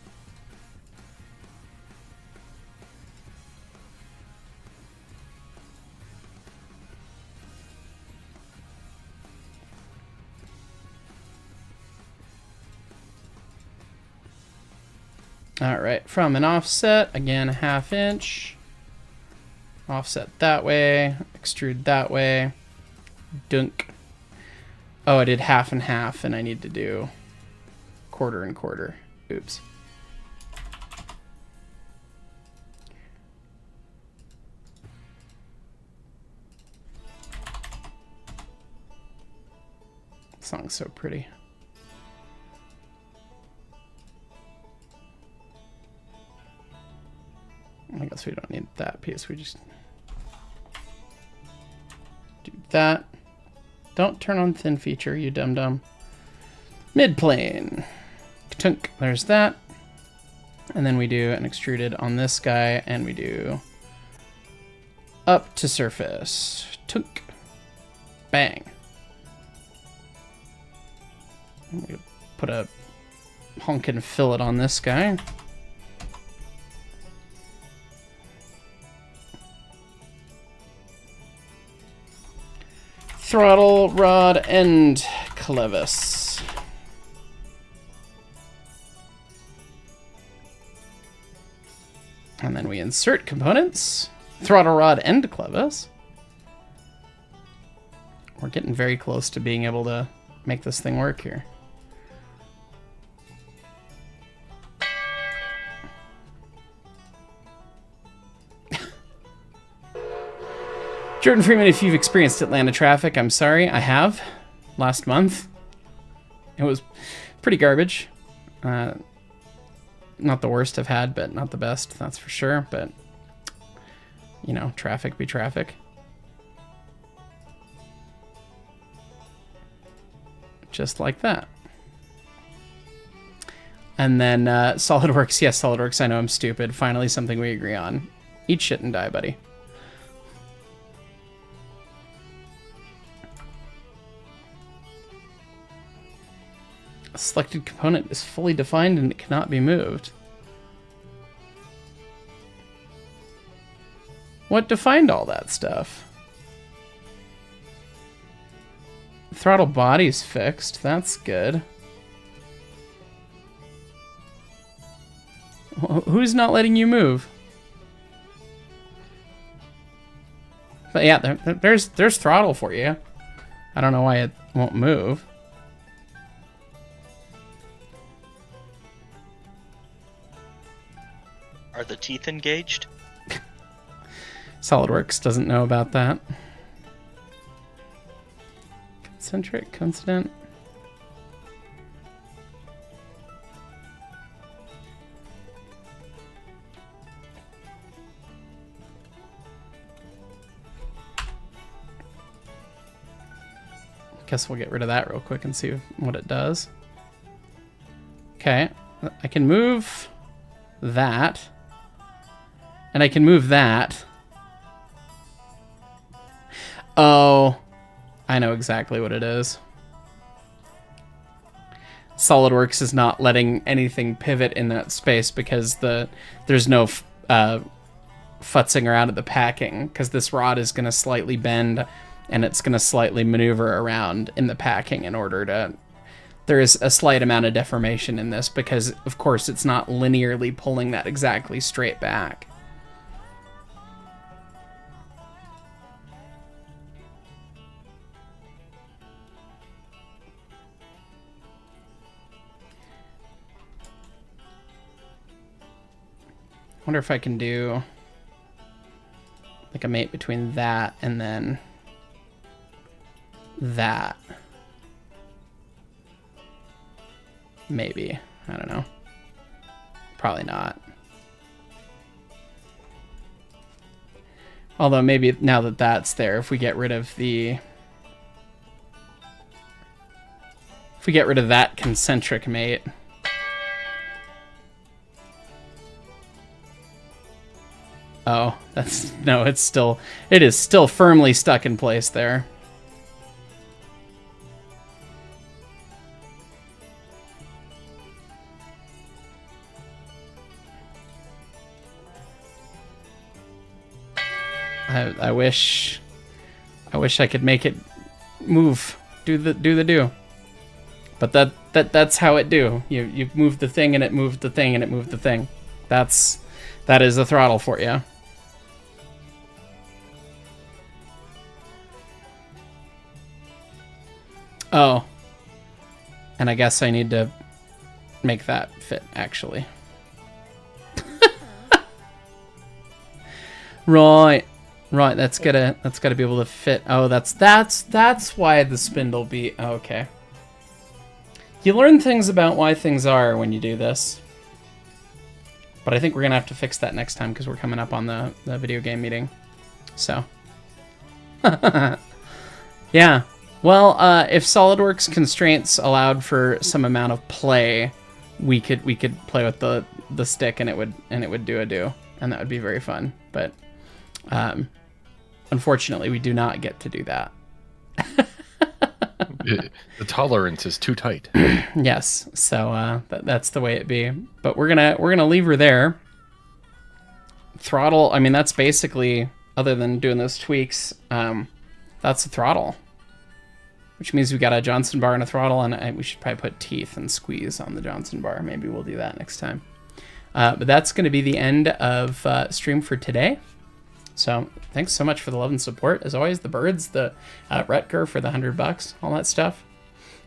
All right, from an offset, again, 1/2 inch. Offset that way, extrude that way. Dunk. Oh, I did 1/2 and 1/2, and I need to do 1/4 and 1/4. Oops. Song's so pretty. I guess we don't need that piece. We just do that. Don't turn on thin feature, you dum-dum. Mid-plane. Tunk. There's that. And then we do an extruded on this guy, and we do up to surface. Tunk. Bang. And we put a honkin' fillet on this guy. Throttle, rod, and clevis. And then we insert components. Throttle, rod, and clevis. We're getting very close to being able to make this thing work here. Jordan Freeman, if you've experienced Atlanta traffic, I'm sorry. I have. Last month. It was pretty garbage. Not the worst I've had, but not the best, that's for sure. But, you know, traffic be traffic. Just like that. And then SolidWorks. Yes, SolidWorks, I know I'm stupid. Finally something we agree on. Eat shit and die, buddy. A selected component is fully defined and it cannot be moved. What defined all that stuff? Throttle body's fixed. That's good. Who's not letting you move? But yeah, there's throttle for you. I don't know why it won't move. Are the teeth engaged? SolidWorks doesn't know about that. Concentric, coincident. Guess we'll get rid of that real quick and see what it does. Okay, I can move that. And I can move that. Oh, I know exactly what it is. SolidWorks is not letting anything pivot in that space because there's no futzing around at the packing, because this rod is going to slightly bend and it's going to slightly maneuver around in the packing in order to... There is a slight amount of deformation in this because, of course, it's not linearly pulling that exactly straight back. wonder if I can do like a mate between that and then that. Maybe. I don't know. Probably not. Although maybe now that that's there, if we get rid of the... If we get rid of that concentric mate... Oh, that's... No, it's still... It is still firmly stuck in place there. I wish I could make it move, do the do. But that's how it do. You move the thing and it moved the thing and it moved the thing. That is the throttle for you. Oh. And I guess I need to make that fit actually. Right. Right, that's gotta be able to fit. Oh, that's why the spindle be okay. You learn things about why things are when you do this. But I think we're gonna have to fix that next time because we're coming up on the video game meeting. So yeah. Well, if SolidWorks constraints allowed for some amount of play, we could play with the stick and it would do a do, and that would be very fun. But unfortunately, we do not get to do that. The tolerance is too tight. Yes, so that's the way it be. But we're gonna leave her there. Throttle. I mean, that's basically, other than doing those tweaks, that's the throttle. Which means we got a Johnson bar and a throttle, and we should probably put teeth and squeeze on the Johnson bar. Maybe we'll do that next time. But that's going to be the end of stream for today. So thanks so much for the love and support. As always, the birds, the Rutger for the $100, all that stuff.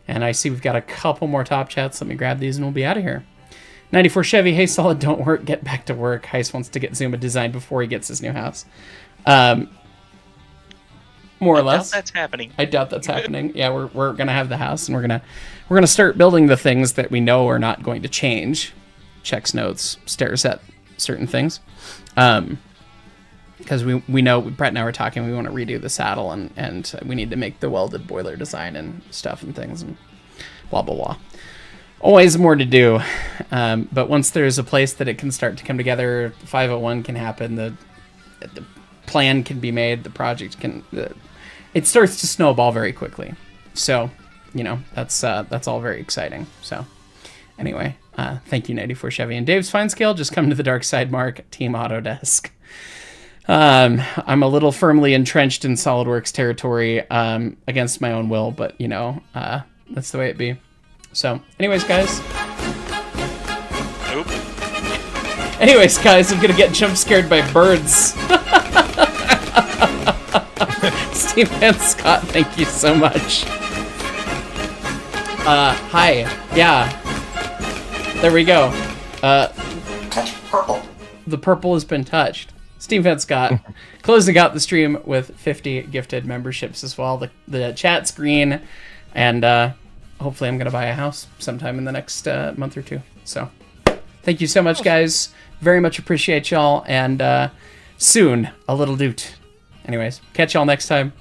And I see we've got a couple more top chats. Let me grab these and we'll be out of here. 94 Chevy, hey Solid, don't work, get back to work. Heist wants to get Zuma designed before he gets his new house. More or less. I doubt that's happening. I doubt that's happening. Yeah, we're gonna have the house, and we're gonna start building the things that we know are not going to change. Checks notes, stares at certain things. Because we know, Brett and I were talking, we want to redo the saddle, and we need to make the welded boiler design and stuff and things and blah blah blah. Always more to do, but once there's a place that it can start to come together, 501 can happen, the plan can be made, the project can. It starts to snowball very quickly. So, you know, that's all very exciting. So, anyway, thank you, 94 Chevy. And Dave's Fine Scale, just come to the dark side, Mark, Team Autodesk. I'm a little firmly entrenched in SolidWorks territory against my own will, but, you know, that's the way it be. So, anyways, guys. Nope. Anyways, guys, I'm going to get jump scared by birds. Steve and Scott, thank you so much. Hi. Yeah. There we go. Touch purple. The purple has been touched. Steve and Scott closing out the stream with 50 gifted memberships as well. The chat's green, and hopefully I'm going to buy a house sometime in the next month or two. So thank you so much, guys. Very much appreciate y'all, and soon a little doot. Anyways, catch y'all next time.